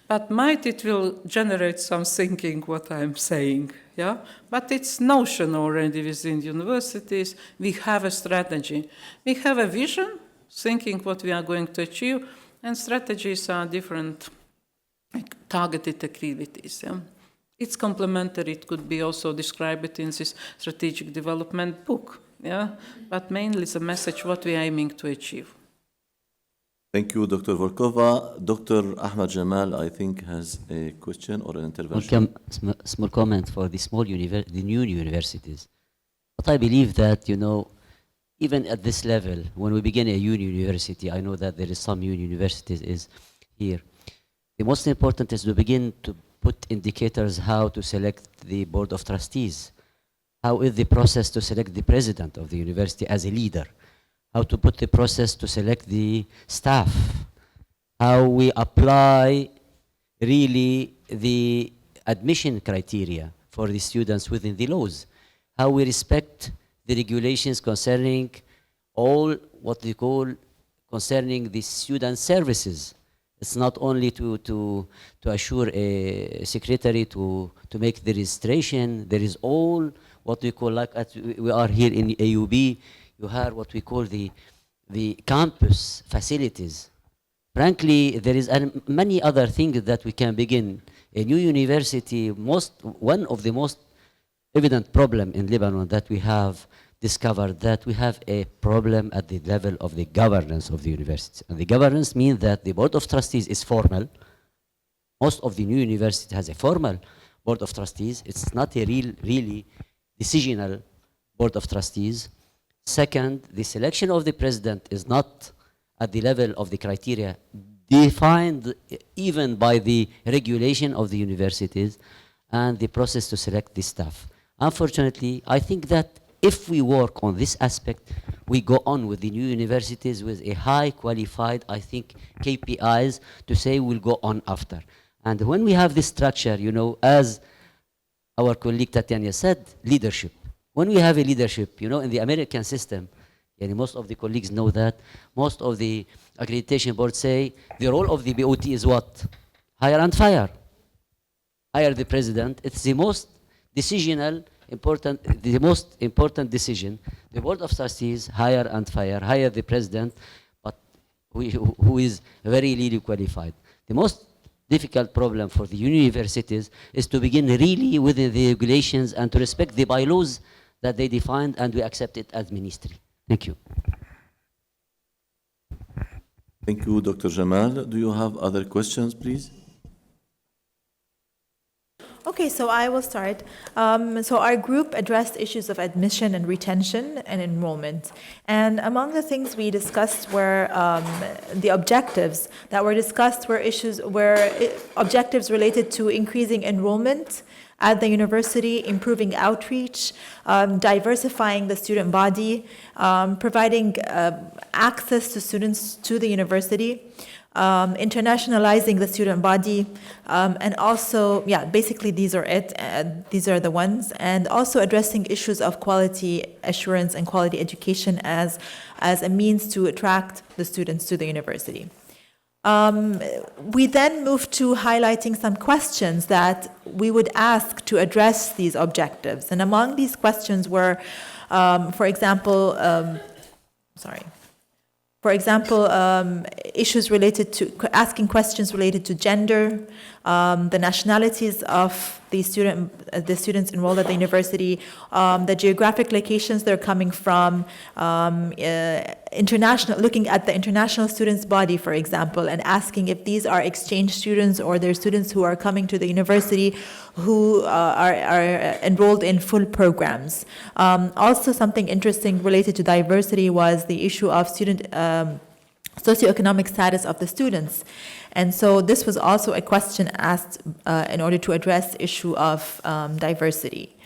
[SPEAKER 2] But might it will generate some thinking what I'm saying, yeah? But it's notion already within universities. We have a strategy. We have a vision, thinking what we are going to achieve, and strategies are different targeted activities. Yeah? It's complementary. It could be also described in this strategic development book. Yeah? But mainly the message what we are aiming to achieve.
[SPEAKER 3] Thank you, Dr. Volkova. Dr. Ahmad Jamal, I think, has a question or an intervention.
[SPEAKER 10] Small comment for the the new universities. But I believe that, even at this level, when we begin a new university, I know that there is some new universities is here. The most important is to begin to put indicators how to select the board of trustees. How is the process to select the president of the university as a leader? How to put the process to select the staff? How we apply really the admission criteria for the students within the laws? How we respect the regulations concerning all what we call concerning the student services. It's not only to assure a secretary to make the registration. There is all what we call, like we are here in AUB, you have what we call the campus facilities. Frankly, there is many other things that we can begin. A new university, one of the most evident problem in Lebanon that we have discovered that we have a problem at the level of the governance of the university. And the governance means that the board of trustees is formal. Most of the new university has a formal board of trustees. It's not a really decisional board of trustees. Second, the selection of the president is not at the level of the criteria defined even by the regulation of the universities and the process to select the staff. Unfortunately, I think that if we work on this aspect, we go on with the new universities with a high qualified, I think, KPIs to say we'll go on after. And when we have this structure, as our colleague Tatiana said, leadership. When we have a leadership, in the American system, and most of the colleagues know that, most of the accreditation boards say the role of the BOT is what? Hire and fire. Hire the president. It's the most decisional the most important decision. The board of trustees hire and fire, hire the president, but who is very really qualified. The most difficult problem for the universities is to begin really within the regulations and to respect the bylaws that they defined, and we accept it as ministry. Thank you.
[SPEAKER 3] Thank you, Dr. Jamal. Do you have other questions, please?
[SPEAKER 11] Okay, so I will start. So our group addressed issues of admission and retention and enrollment. And among the things we discussed were the objectives that were discussed were objectives related to increasing enrollment at the university, improving outreach, diversifying the student body, providing access to students to the university, internationalizing the student body, and also, basically these are it. These are the ones, and also addressing issues of quality assurance and quality education as a means to attract the students to the university. We then moved to highlighting some questions that we would ask to address these objectives. And among these questions were, for example, issues related to asking questions related to gender, the nationalities of the students enrolled at the university, the geographic locations they're coming from, looking at the international students body, for example, and asking if these are exchange students or they're students who are coming to the university who are enrolled in full programs. Also, something interesting related to diversity was the issue of student socioeconomic status of the students. And so this was also a question asked in order to address the issue of diversity.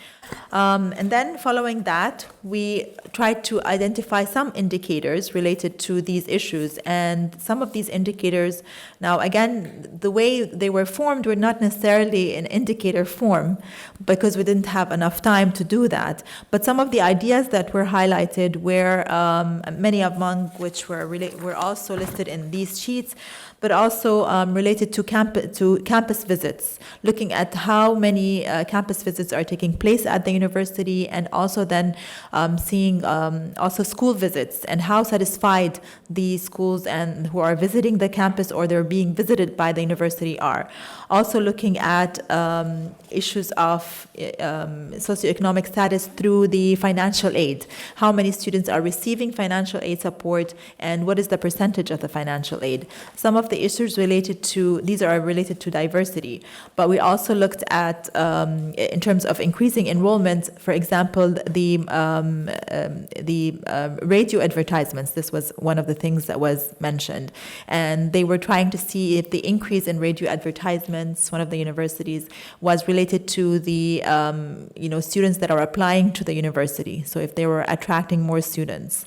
[SPEAKER 11] And then following that, we tried to identify some indicators related to these issues. And some of these indicators, now again, the way they were formed were not necessarily in indicator form because we didn't have enough time to do that. But some of the ideas that were highlighted were, many among which were also listed in these sheets, but also related to campus visits, looking at how many campus visits are taking place at the university, and also then seeing also school visits and how satisfied the schools and who are visiting the campus or they're being visited by the university are. Also looking at issues of socioeconomic status through the financial aid. How many students are receiving financial aid support and what is the percentage of the financial aid? Some of the issues these are related to diversity, but we also looked at, in terms of increasing enrollment, for example, the radio advertisements. This was one of the things that was mentioned. And they were trying to see if the increase in radio advertisements, one of the universities, was related to the students that are applying to the university. So if they were attracting more students.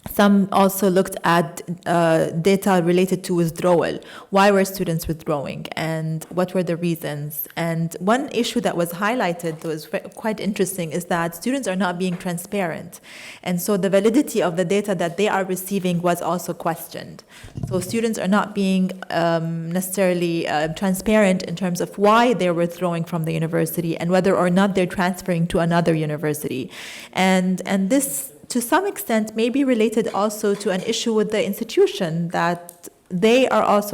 [SPEAKER 11] Some also looked at data related to withdrawal. Why were students withdrawing and what were the reasons? And one issue that was highlighted that was quite interesting is that students are not being transparent. And so the validity of the data that they are receiving was also questioned. So students are not being necessarily transparent in terms of why they're withdrawing from the university and whether or not they're transferring to another university. And this, to some extent, may be related also to an issue with the institution, that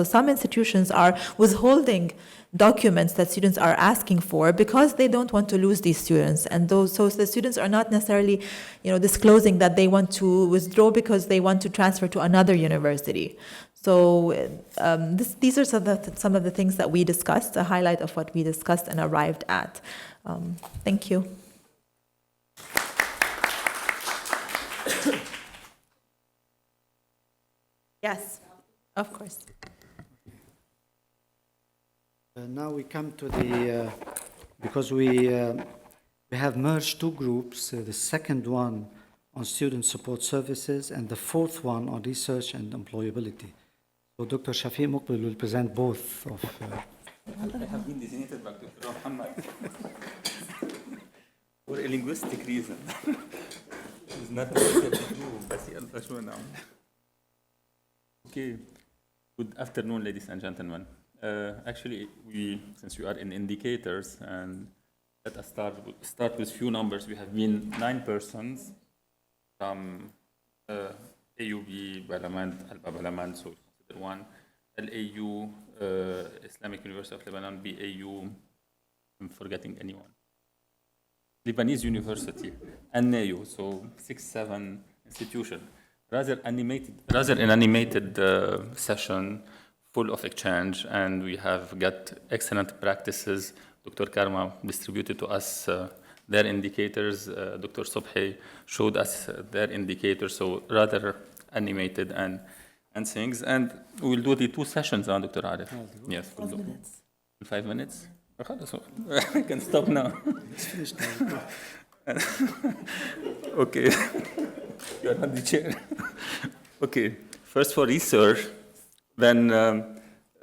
[SPEAKER 11] some institutions are withholding documents that students are asking for because they don't want to lose these students. And so the students are not necessarily, disclosing that they want to withdraw because they want to transfer to another university. So these are some of the things that we discussed, a highlight of what we discussed and arrived at. Thank you. Yes, of course.
[SPEAKER 6] Now we come to the, because we have merged two groups, the second one on student support services and the fourth one on research and employability. So Dr. Shafiq Muqbil will present both of
[SPEAKER 12] I have been designated by Dr. Muhammad for a linguistic reason. It's not necessary to do, but yeah, okay. Good afternoon, ladies and gentlemen. Actually, since we are in indicators, and let us start with few numbers. We have been 9 persons from AUB, Balamand, Al Balamand, so consider one, LAU, Islamic University of Lebanon, BAU, I'm forgetting anyone, Lebanese University, and NAU, so 6-7 institutions. Rather an animated session full of exchange, and we have got excellent practices. Dr. Karma distributed to us their indicators. Dr. Subhi showed us their indicators, so rather animated and things. And we'll do the 2 sessions on Dr. Arif. Yes, we'll do 5 minutes. I can stop now.
[SPEAKER 6] It's finished now.
[SPEAKER 12] Okay. You're not the chair. Okay. First for research, then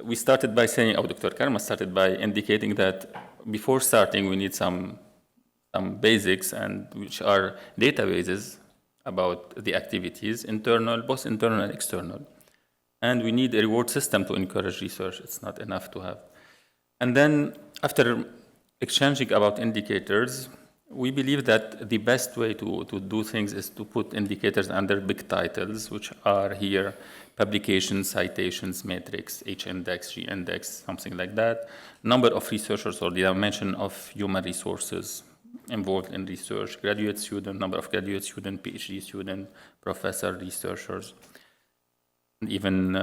[SPEAKER 12] we started by saying, Dr. Karma started by indicating that before starting, we need some basics, and which are databases about the activities, both internal and external. And we need a reward system to encourage research. It's not enough to have. And then after exchanging about indicators, we believe that the best way to do things is to put indicators under big titles, which are here publications, citations, metrics, H-index, G-index, something like that. Number of researchers or the dimension of human resources involved in research, graduate student, number of graduate student, PhD student, professor, researchers, even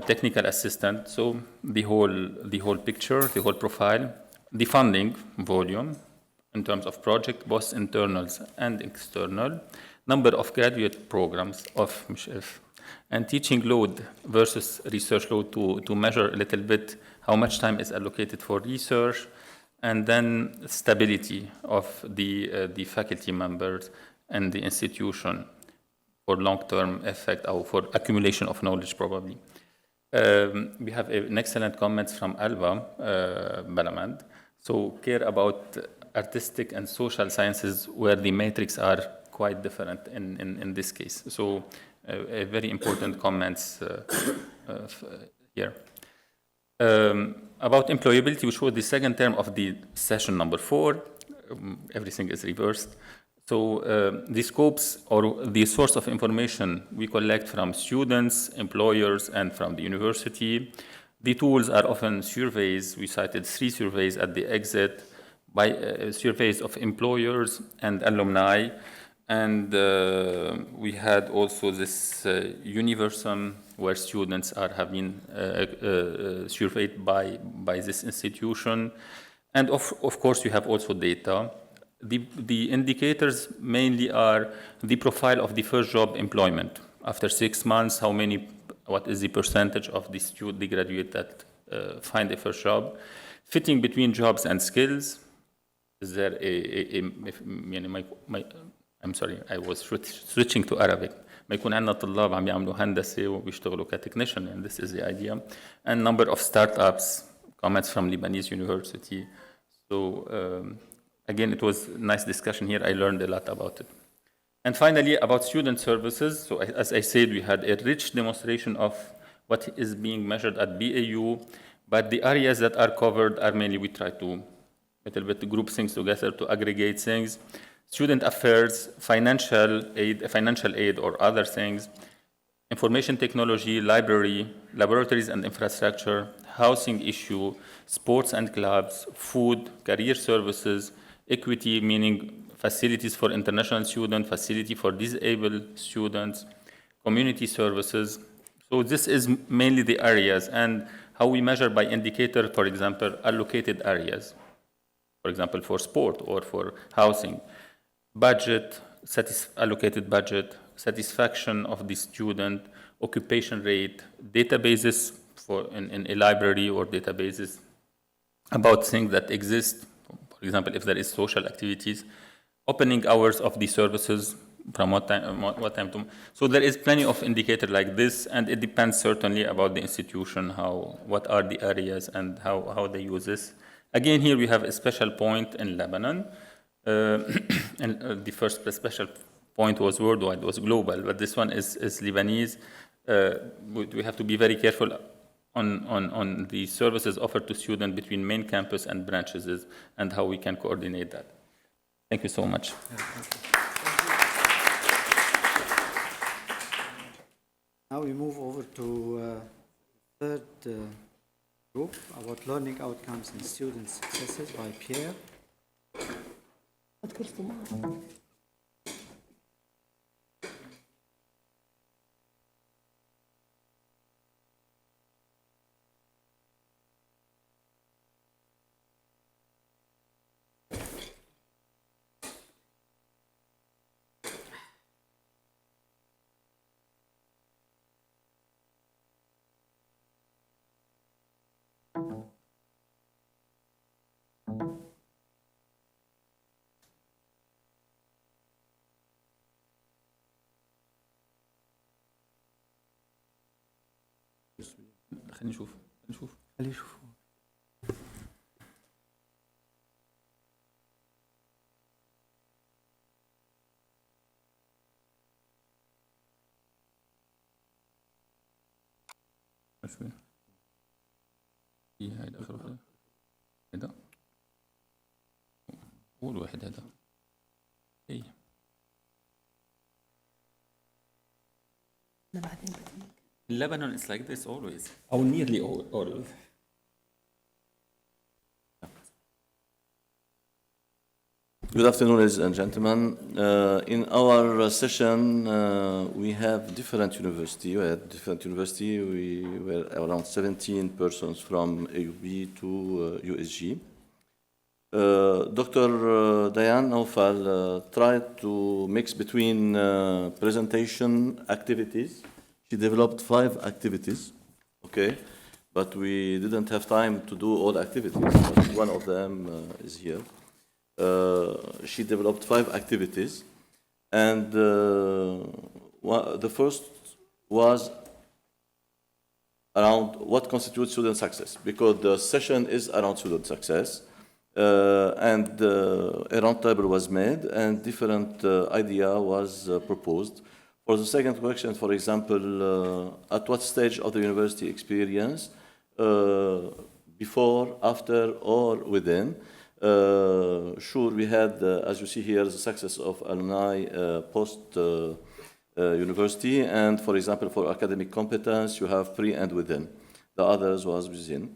[SPEAKER 12] technical assistant. So the whole picture, the whole profile, the funding volume in terms of project, both internals and external, number of graduate programs of MSHF, and teaching load versus research load to measure a little bit how much time is allocated for research, and then stability of the faculty members and the institution for long-term effect or for accumulation of knowledge, probably. We have an excellent comment from Alba Balamand. So care about artistic and social sciences where the metrics are quite different in this case. So a very important comments here. About employability, which was the second term of the session number 4, everything is reversed. So the scopes or the source of information we collect from students, employers, and from the university. The tools are often surveys. We cited 3 surveys at the exit, by surveys of employers and alumni. And we had also this Universum, where students have been surveyed by this institution. And of course, you have also data. The indicators mainly are the profile of the first job employment. After 6 months, what is the percentage of the graduate that find a first job? Fitting between jobs and skills. Is there I'm sorry, I was switching to Arabic. ما يكون عندنا طلاب عم يعملوا هندسة وبيشتغلوا كتكنيشن, and this is the idea. And number of startups, comments from Lebanese University. So again, it was a nice discussion here. I learned a lot about it. And finally, about student services. So as I said, we had a rich demonstration of what is being measured at BAU, but the areas that are covered are mainly, we try to a little bit group things together to aggregate things. Student affairs, financial aid or other things, information technology, library, laboratories and infrastructure, housing issue, sports and clubs, food, career services, equity, meaning facilities for international students, facility for disabled students, community services. So this is mainly the areas, and how we measure by indicator, for example, allocated areas, for example, for sport or for housing. Budget, allocated budget, satisfaction of the student, occupation rate, databases in a library or databases about things that exist. For example, if there is social activities, opening hours of the services, from what time to. So there is plenty of indicator like this, and it depends certainly about the institution, what are the areas and how they use this. Again, here we have a special point in Lebanon. And the first special point was worldwide, was global, but this one is Lebanese. We have to be very careful on the services offered to students between main campus and branches and how we can coordinate that. Thank you so much.
[SPEAKER 6] Now we move over to third group about learning outcomes and student successes by Pierre.
[SPEAKER 12] خلينا نشوف. شوي في هيدا آخر واحدة هيدا أول واحد هيدا إيه Lebanon is like this always or nearly always.
[SPEAKER 3] Good afternoon, ladies and gentlemen. In our session, we have different university. We had different university. We were around 17 persons from AUB to USG. Dr. Diane Naufal tried to mix between presentation activities. She developed 5 activities, okay? But we didn't have time to do all activities. But one of them is here. She developed 5 activities, and the first was around what constitutes student success, because the session is around student success, and a roundtable was made, and different idea was proposed. For the second question, for example, at what stage of the university experience, before, after, or within, sure, we had, as you see here, the success of alumni post-university, and for example, for academic competence, you have pre and within. The others was within.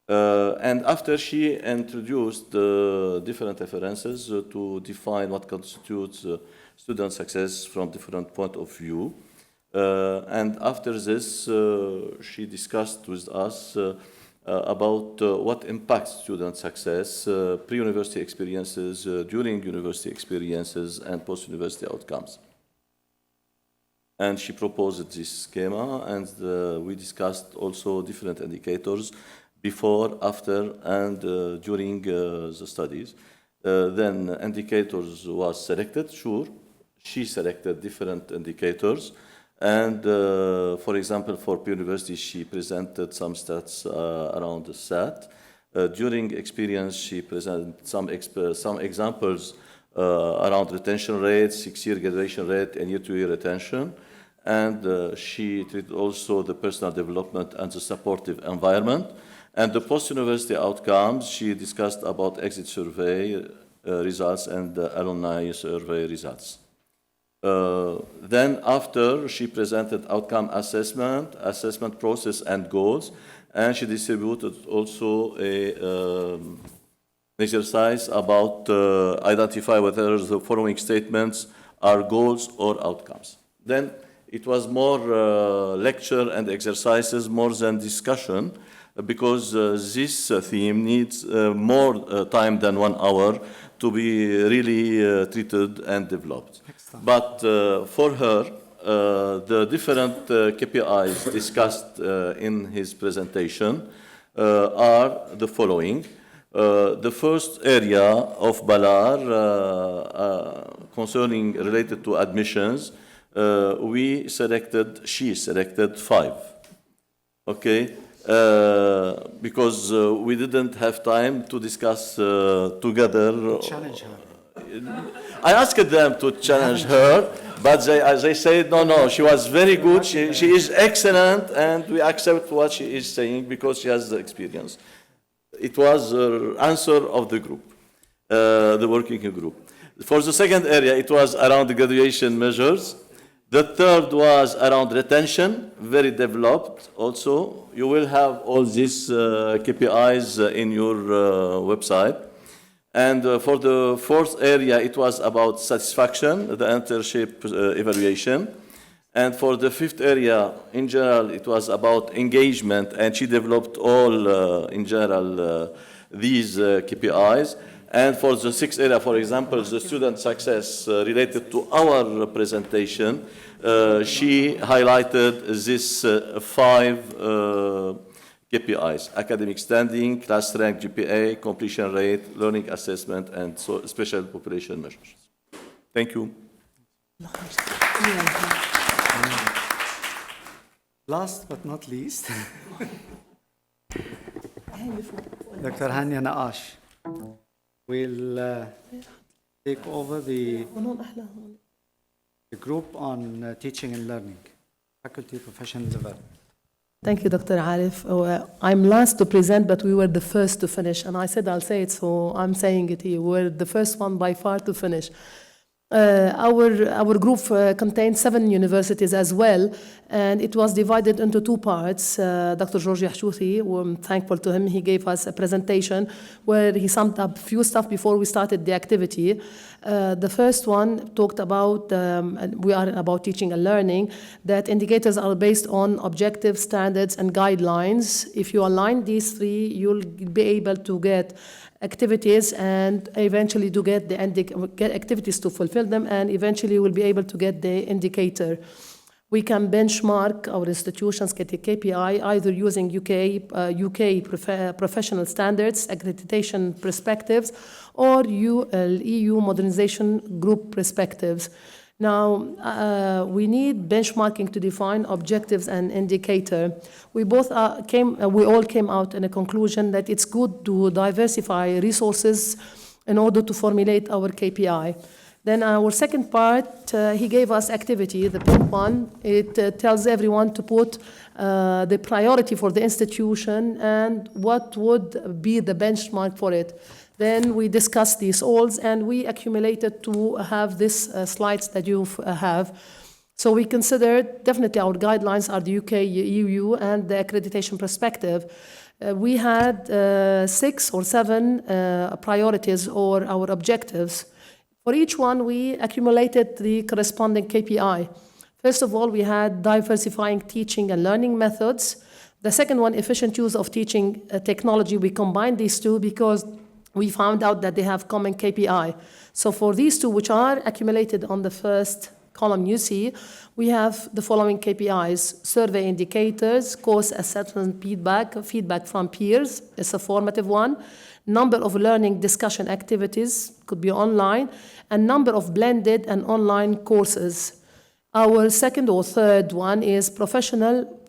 [SPEAKER 3] And after she introduced different references to define what constitutes student success from different point of view. And after this, she discussed with us about what impacts student success, pre-university experiences, during university experiences, and post-university outcomes. And she proposed this schema, and we discussed also different indicators before, after, and during the studies. Then indicators was selected, sure. She selected different indicators. And for example, for pre-university, she presented some stats around the SAT. During experience, she presented some examples around retention rate, 6-year graduation rate, and year-to-year retention. And she treated also the personal development and the supportive environment. And the post-university outcomes, she discussed about exit survey results and alumni survey results. Then after, she presented outcome assessment, assessment process and goals, and she distributed also an exercise about identify whether the following statements are goals or outcomes. Then it was more lecture and exercises more than discussion, because this theme needs more time than 1 hour to be really treated and developed. But for her, the different KPIs discussed in his presentation are the following. The first area of Balar concerning related to admissions, she selected 5. Okay? Because we didn't have time to discuss together.
[SPEAKER 6] Challenge her.
[SPEAKER 3] I asked them to challenge her, but they said, no, she was very good, she is excellent, and we accept what she is saying because she has the experience. It was the answer of the group, the working group. For the second area, it was around the graduation measures. The third was around retention, very developed also. You will have all these KPIs in your website. And for the fourth area, it was about satisfaction, the internship evaluation. And for the fifth area, in general, it was about engagement, and she developed all, in general, these KPIs. And for the sixth area, for example, the student success related to our presentation, she highlighted these 5 KPIs: academic standing, class rank, GPA, completion rate, learning assessment, and special population measures. Thank you.
[SPEAKER 6] Last but not least, Dr. Hania Naqash will take over the group on teaching and learning, faculty professional development.
[SPEAKER 13] Thank you, Dr. Arif. I'm last to present, but we were the first to finish. And I said I'll say it, so I'm saying it here. We're the first one by far to finish. Our group contained 7 universities as well, and it was divided into 2 parts. Dr. George Yahshouthi, I'm thankful to him, he gave us a presentation where he summed up a few stuff before we started the activity. The first one talked about, we are about teaching and learning, that indicators are based on objective standards and guidelines. If you align these 3, you'll be able to get activities and eventually to get activities to fulfill them, and eventually we'll be able to get the indicator. We can benchmark our institutions, get a KPI, either using UK professional standards, accreditation perspectives, or EU modernization group perspectives. Now, we need benchmarking to define objectives and indicator. We all came out in a conclusion that it's good to diversify resources in order to formulate our KPI. Then our second part, he gave us activity, the pink one. It tells everyone to put the priority for the institution and what would be the benchmark for it. Then we discussed these all, and we accumulated to have these slides that you have. So we considered, definitely our guidelines are the UK, EU, and the accreditation perspective. We had 6 or 7 priorities or our objectives. For each one, we accumulated the corresponding KPI. First of all, we had diversifying teaching and learning methods. The second one, efficient use of teaching technology. We combined these 2 because we found out that they have common KPI. So for these 2, which are accumulated on the first column you see, we have the following KPIs: survey indicators, course assessment feedback from peers, it's a formative one, number of learning discussion activities, could be online, and number of blended and online courses. Our second or third one is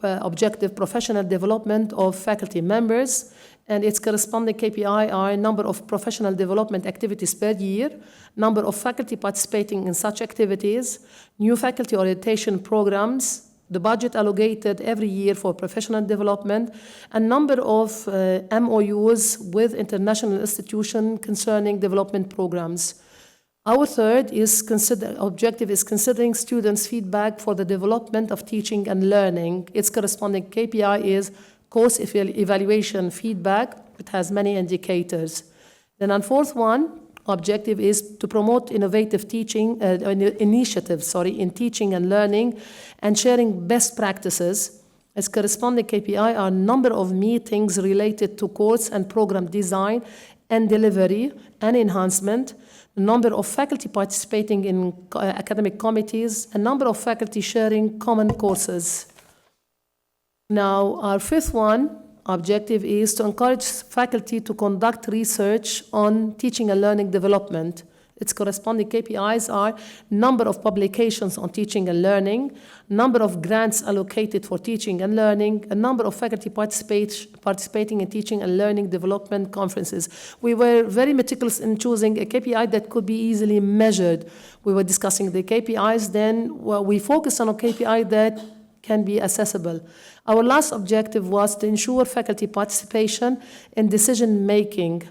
[SPEAKER 13] objective professional development of faculty members, and its corresponding KPI are number of professional development activities per year, number of faculty participating in such activities, new faculty orientation programs, the budget allocated every year for professional development, and number of MOUs with international institutions concerning development programs. Our third objective is considering students' feedback for the development of teaching and learning. Its corresponding KPI is course evaluation feedback. It has many indicators. Then on fourth one, objective is to promote innovative teaching initiatives in teaching and learning and sharing best practices. Its corresponding KPI are number of meetings related to course and program design and delivery and enhancement, the number of faculty participating in academic committees, and number of faculty sharing common courses. Now, our fifth one, objective is to encourage faculty to conduct research on teaching and learning development. Its corresponding KPIs are number of publications on teaching and learning, number of grants allocated for teaching and learning, a number of faculty participating in teaching and learning development conferences. We were very meticulous in choosing a KPI that could be easily measured. We were discussing the KPIs, then we focused on a KPI that can be accessible. Our last objective was to ensure faculty participation in decision-making.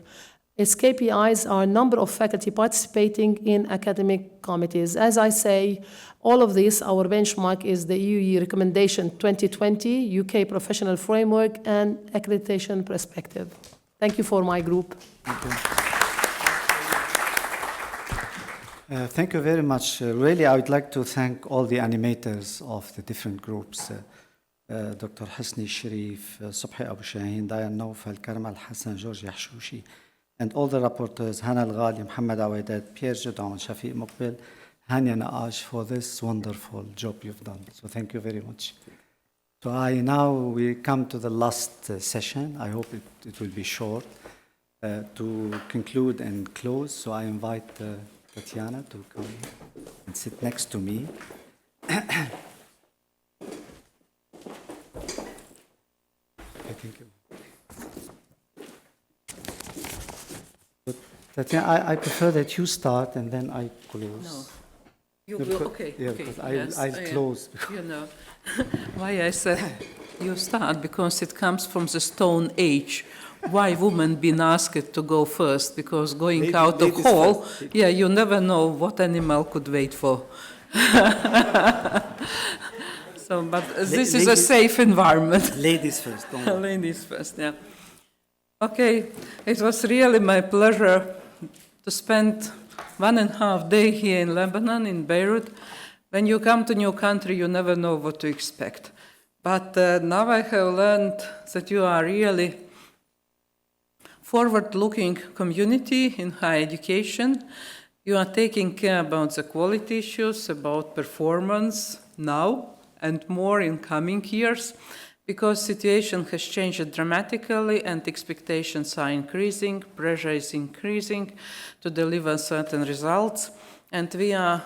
[SPEAKER 13] Its KPIs are number of faculty participating in academic committees. As I say, all of this, our benchmark is the EU Recommendation 2020, UK Professional Framework, and Accreditation Perspective. Thank you for my group.
[SPEAKER 6] Thank you. Thank you very much. Really, I would like to thank all the animators of the different groups. Dr. Hasni Sharif, Subhi Abu Shaheen, Dayan Naufal, Karmal Hassan, George Yahshoushi, and all the rapporteurs, Hana Al-Ghali, Muhammad Awadat, Pierre Jadon, Shafiq Muqbil, Hania Naash, for this wonderful job you've done. So thank you very much. So we come to the last session. I hope it will be short. To conclude and close, so I invite Tatiana to come and sit next to me. Thank you. Tatiana, I prefer that you start and then I close.
[SPEAKER 2] No. You will, okay.
[SPEAKER 6] Yeah,
[SPEAKER 2] okay.
[SPEAKER 6] because
[SPEAKER 2] Yes,
[SPEAKER 6] I'll close.
[SPEAKER 2] You know why I said you start because it comes from the Stone Age. Why women been asked to go first? Because going out the hall, yeah, you never know what animal could wait for. So, but this is a safe environment.
[SPEAKER 6] Ladies first. Don't worry.
[SPEAKER 2] Ladies first, yeah. Okay, it was really my pleasure to spend 1.5 days here in Lebanon, in Beirut. When you come to new country, you never know what to expect. But now I have learned that you are really forward-looking community in higher education. You are taking care about the quality issues, about performance now and more in coming years, because situation has changed dramatically and expectations are increasing, pressure is increasing to deliver certain results, and we are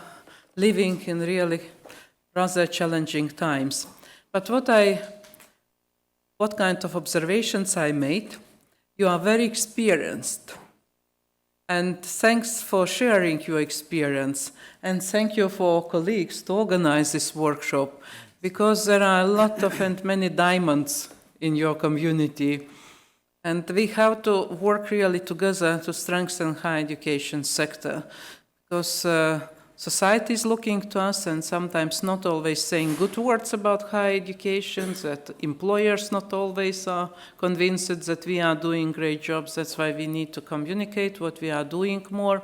[SPEAKER 2] living in really rather challenging times. But what kind of observations I made? You are very experienced. And thanks for sharing your experience. And thank you for colleagues to organize this workshop, because there are a lot of and many diamonds in your community. And we have to work really together to strengthen higher education sector, because society is looking to us and sometimes not always saying good words about higher education, that employers not always are convinced that we are doing great jobs. That's why we need to communicate what we are doing more.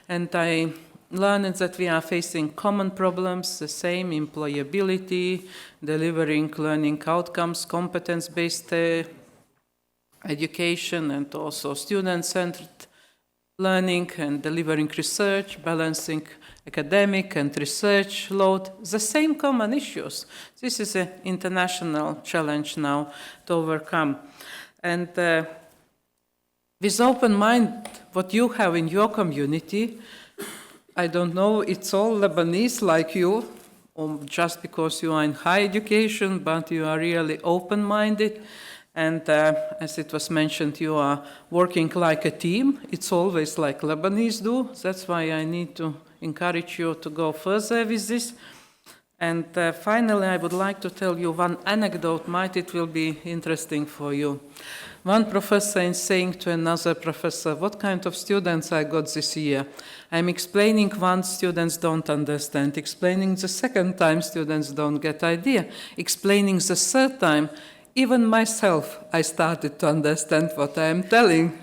[SPEAKER 2] And I learned that we are facing common problems, the same employability, delivering learning outcomes, competence-based education, and also student-centered learning and delivering research, balancing academic and research load, the same common issues. This is an international challenge now to overcome. And with open mind, what you have in your community, I don't know, it's all Lebanese like you, or just because you are in higher education, but you are really open-minded. And as it was mentioned, you are working like a team. It's always like Lebanese do. That's why I need to encourage you to go further with this. And finally, I would like to tell you one anecdote. Might it will be interesting for you. One professor is saying to another professor, what kind of students I got this year? I'm explaining one, students don't understand. Explaining the second time, students don't get idea. Explaining the third time, even myself, I started to understand what I am telling.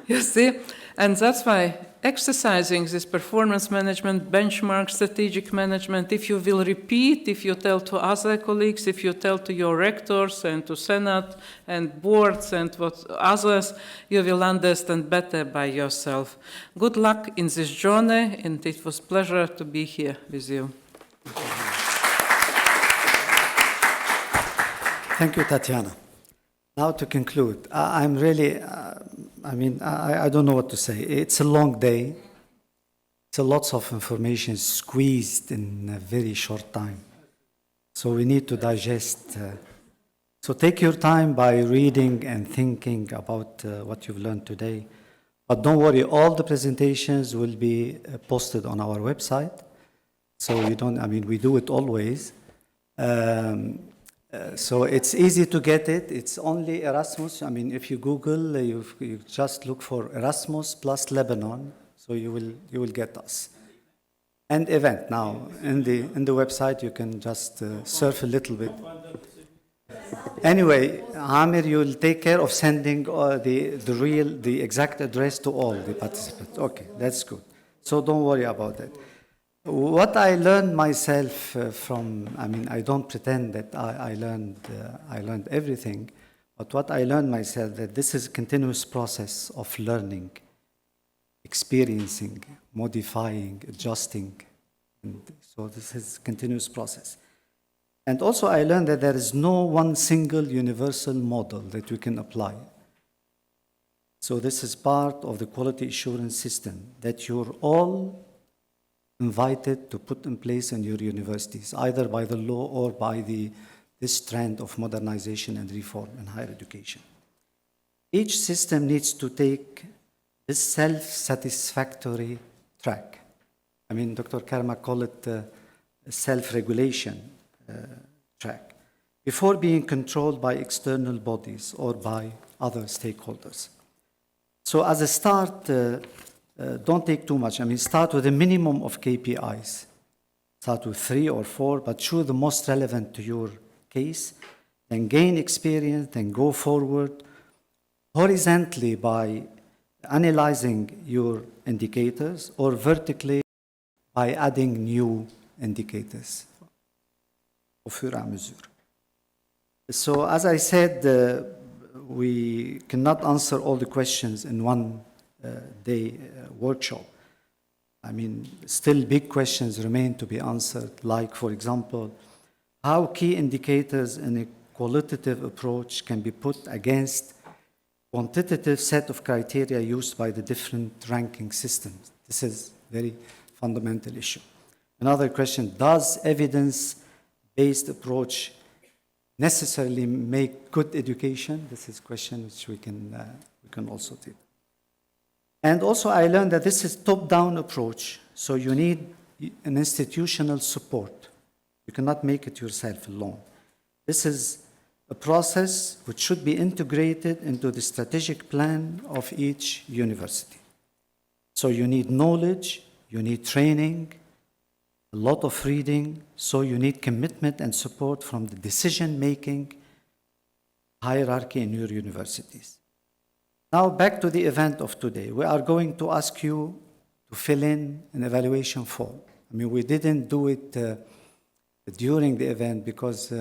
[SPEAKER 2] You see? And that's why exercising this performance management, benchmark, strategic management, if you will repeat, if you tell to other colleagues, if you tell to your rectors and to Senate and boards and what others, you will understand better by yourself. Good luck in this journey, and it was a pleasure to be here with you.
[SPEAKER 6] Thank you, Tatiana. Now to conclude, I'm really, I don't know what to say. It's a long day. It's a lots of information squeezed in a very short time. So we need to digest. So take your time by reading and thinking about what you've learned today. But don't worry, all the presentations will be posted on our website. So you don't, we do it always. So it's easy to get it. It's only Erasmus. If you Google, you just look for Erasmus plus Lebanon, so you will get us. And event now in the website, you can just surf a little bit. Anyway, Amir, you will take care of sending the exact address to all the participants. Okay, that's good. So don't worry about that. What I learned myself I don't pretend that I learned everything, but what I learned myself that this is a continuous process of learning, experiencing, modifying, adjusting. And so this is a continuous process. And also I learned that there is no one single universal model that we can apply. So this is part of the quality assurance system that you're all invited to put in place in your universities, either by the law or by this trend of modernization and reform in higher education. Each system needs to take this self-satisfactory track. Dr. Karma called it self-regulation track. before being controlled by external bodies or by other stakeholders. So as a start, don't take too much. I mean, start with a minimum of KPIs. Start with 3 or 4, but choose the most relevant to your case. Then gain experience, then go forward horizontally by analyzing your indicators, or vertically by adding new indicators au fur et à mesure. So as I said, we cannot answer all the questions in one day workshop. I mean, still big questions remain to be answered, like, for example, how key indicators in a qualitative approach can be put against quantitative set of criteria used by the different ranking systems. This is a very fundamental issue. Another question, does evidence-based approach necessarily make good education? This is a question which we can also take. And also I learned that this is top-down approach, so you need an institutional support. You cannot make it yourself alone. This is a process which should be integrated into the strategic plan of each university. So you need knowledge, you need training, a lot of reading, so you need commitment and support from the decision-making hierarchy in your universities. Now back to the event of today. We are going to ask you to fill in an evaluation form. I mean, we didn't do it during the event because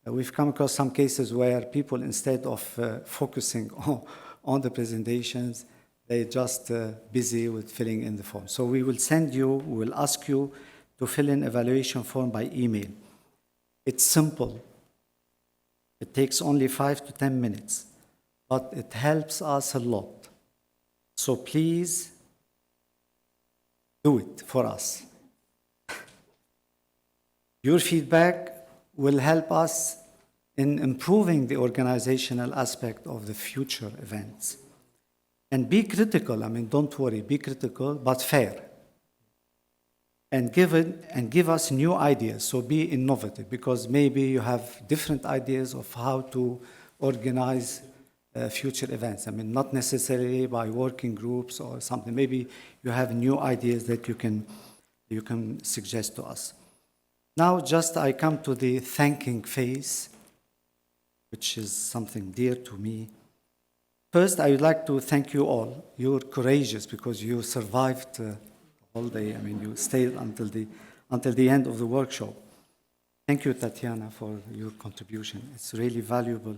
[SPEAKER 6] we've come across some cases where people, instead of focusing on the presentations, they're just busy with filling in the form. So we will ask you to fill in evaluation form by email. It's simple. It takes only 5 to 10 minutes, but it helps us a lot. So please do it for us. Your feedback will help us in improving the organizational aspect of the future events. And be critical, I mean, don't worry, be critical, but fair. And give us new ideas, so be innovative, because maybe you have different ideas of how to organize future events. I mean, not necessarily by working groups or something. Maybe you have new ideas that you can suggest to us. Now, I come to the thanking phase, which is something dear to me. First, I would like to thank you all. You're courageous because you survived all day. I mean, you stayed until the end of the workshop. Thank you, Tatiana, for your contribution. It's really valuable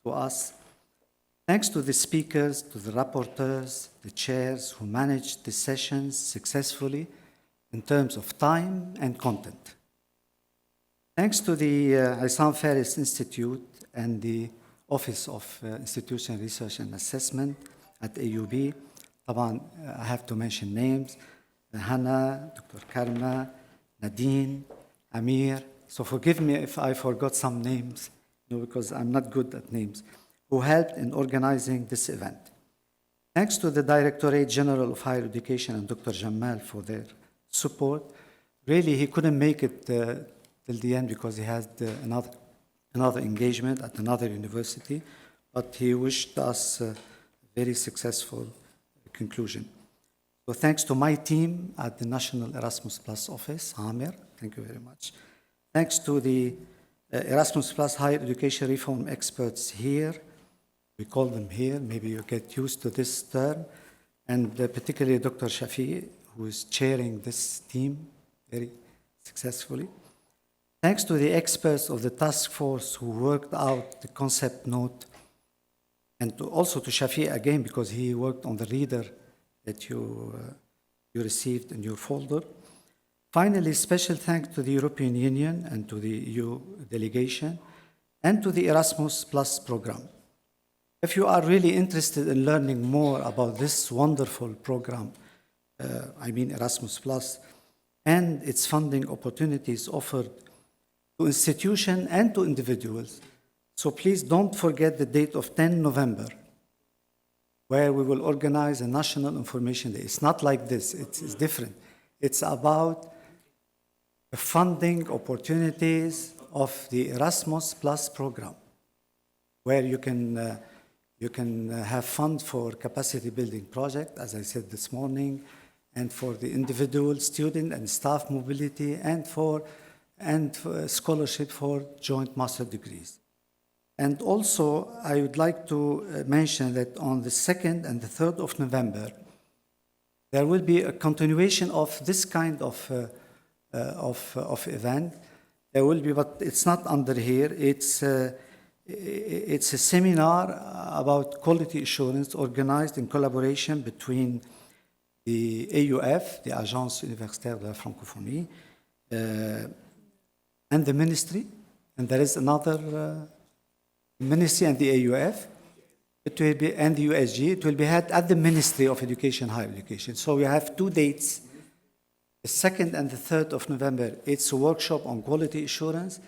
[SPEAKER 6] to us. Thanks to the speakers, to the rapporteurs, the chairs who managed the sessions successfully in terms of time and content. Thanks to the Issam Faris Institute and the Office of Institutional Research and Assessment at AUB. I have to mention names. Hannah, Dr. Karma, Nadine, Amir. So forgive me if I forgot some names, because I'm not good at names, who helped in organizing this event. Thanks to the Directorate General of Higher Education and Dr. Jamal for their support. Really, he couldn't make it till the end because he had another engagement at another university, but he wished us a very successful conclusion. So thanks to my team at the National Erasmus Plus office, Amir, thank you very much. Thanks to the Erasmus Plus Higher Education Reform experts here, we call them here, maybe you get used to this term, and particularly Dr. Shafi, who is chairing this team very successfully. Thanks to the experts of the task force who worked out the concept note, and also to Shafi again, because he worked on the reader that you received in your folder. Finally, special thanks to the European Union and to the EU delegation and to the Erasmus Plus program. If you are really interested in learning more about this wonderful program, Erasmus Plus, and its funding opportunities offered to institutions and to individuals, so please don't forget the date of 10 November, where we will organize a National Information Day. It's not like this, it's different. It's about funding opportunities of the Erasmus Plus program, where you can have funds for capacity building project, as I said this morning, and for the individual student and staff mobility, and for scholarship for joint master degrees. And also, I would like to mention that on the 2nd and the 3rd of November, there will be a continuation of this kind of event. There will be, but it's not under here. It's a seminar about quality assurance organized in collaboration between the AUF, the Agence Universitaire de la Francophonie, and the ministry. And there is another ministry and the AUF. It will be, and the USG. It will be held at the Ministry of Education, Higher Education. So we have 2 dates. The 2nd and the 3rd of November, it's a workshop on quality assurance.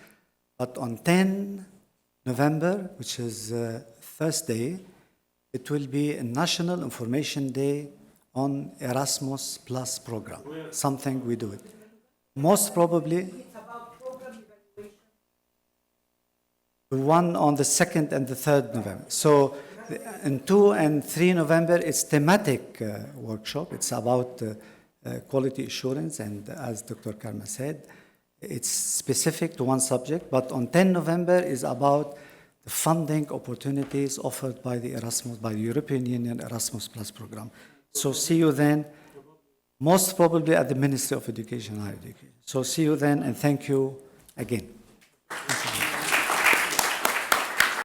[SPEAKER 6] But on 10 November, which is Thursday, it will be a National Information Day on Erasmus Plus program, something we do it. Most probably, the one on the 2nd and the 3rd November. So in 2 and 3 November, it's thematic workshop. It's about quality assurance, and as Dr. Karma said, it's specific to one subject. But on 10 November is about the funding opportunities offered by the European Union Erasmus Plus program. So see you then, most probably at the Ministry of Education and Higher Education. So see you then, and thank you again.